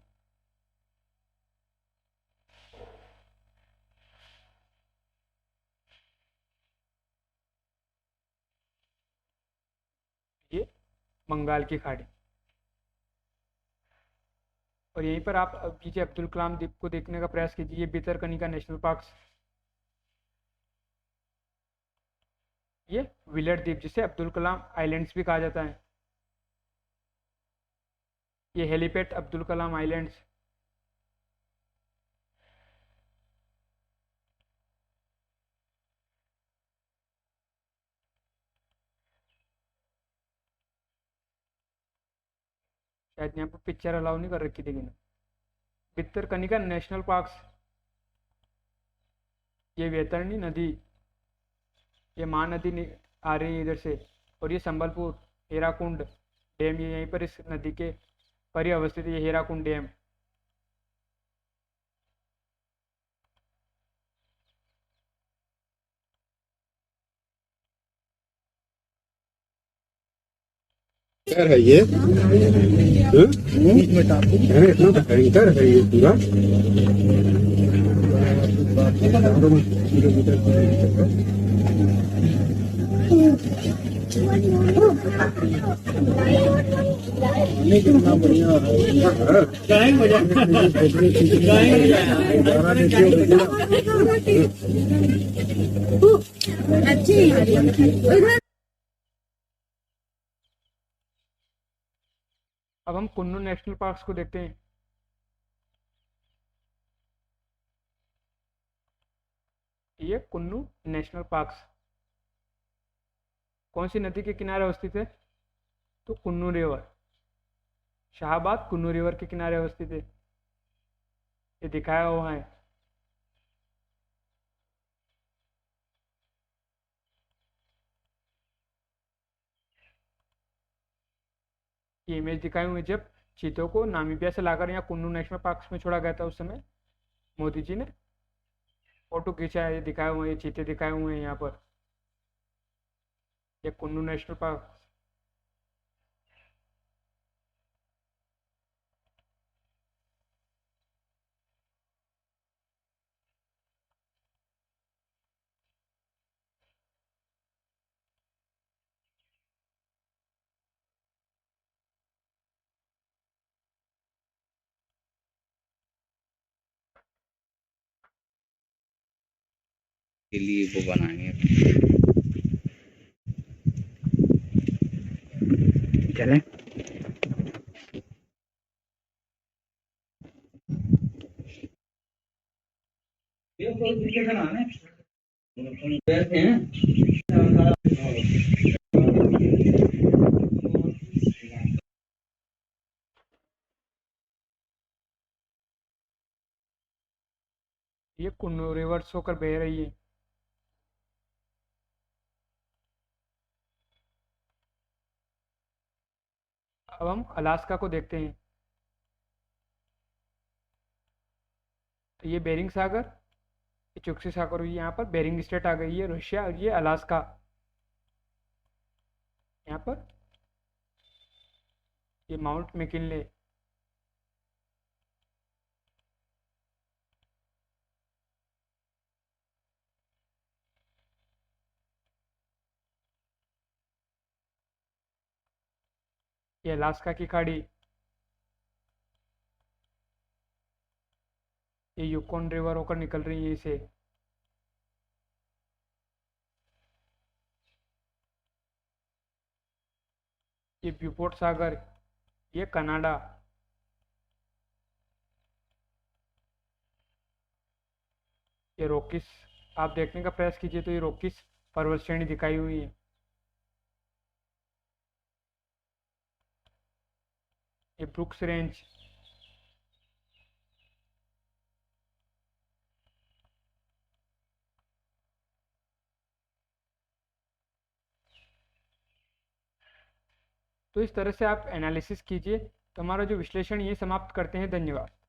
S1: ये बंगाल की खाड़ी, और यहीं पर आप पीछे अब्दुल कलाम द्वीप को देखने का प्रयास कीजिए, ये भितरकनिका नेशनल पार्क, ये विलेट द्वीप जिसे अब्दुल कलाम आइलैंड्स भी कहा जाता है, ये हेलीपैड अब्दुल कलाम आइलैंड्स। शायद यहाँ पर पिक्चर अलाउ नहीं कर रखी थी मैंने। भितरकनिका नेशनल पार्क्स, ये वैतरणी नदी, ये महानदी आ रही है इधर से, और ये संबलपुर हीराकुंड डैम, ये यहीं पर इस नदी के पर ही अवस्थित है, ये हीराकुंड डैम।
S3: भयंकर है ये। अरे इतना भयंकर है ये पूरा। कितना बढ़िया
S1: अब हम कुन्नू नेशनल पार्क्स को देखते हैं। ये कुन्नू नेशनल पार्क्स कौन सी नदी के किनारे अवस्थित है? तो कुन्नू रिवर, शाहबाद कुन्नू रिवर के किनारे अवस्थित है। ये दिखाया हुआ है। ये इमेज दिखाई हुई जब चीतों को नामीबिया से लाकर यहाँ कुन्नू नेशनल पार्क में छोड़ा गया था, उस समय मोदी जी ने फोटो खींचा है। ये दिखाए हुए हैं, ये चीते दिखाए हुए हैं यहाँ पर। ये कुन्नू नेशनल पार्क।
S4: के लिए वो बनाएंगे। चलें।
S1: ये कुन्नू रिवर होकर बह रही है। अब हम अलास्का को देखते हैं। तो ये बेरिंग सागर, ये चुक्सी सागर हुई, यहाँ पर बेरिंग स्टेट आ गई है रशिया, और ये अलास्का यहाँ पर। ये माउंट मैकिनले, ये अलास्का की खाड़ी, ये यूकॉन रिवर होकर निकल रही है इसे। ये ब्यूपोर्ट सागर, ये कनाडा। ये रॉकीज, आप देखने का प्रयास कीजिए तो ये रॉकीज पर्वत श्रेणी दिखाई हुई है। ये ब्रुक्स रेंज, तो इस तरह से आप एनालिसिस कीजिए। तो हमारा जो विश्लेषण ये समाप्त करते हैं। धन्यवाद।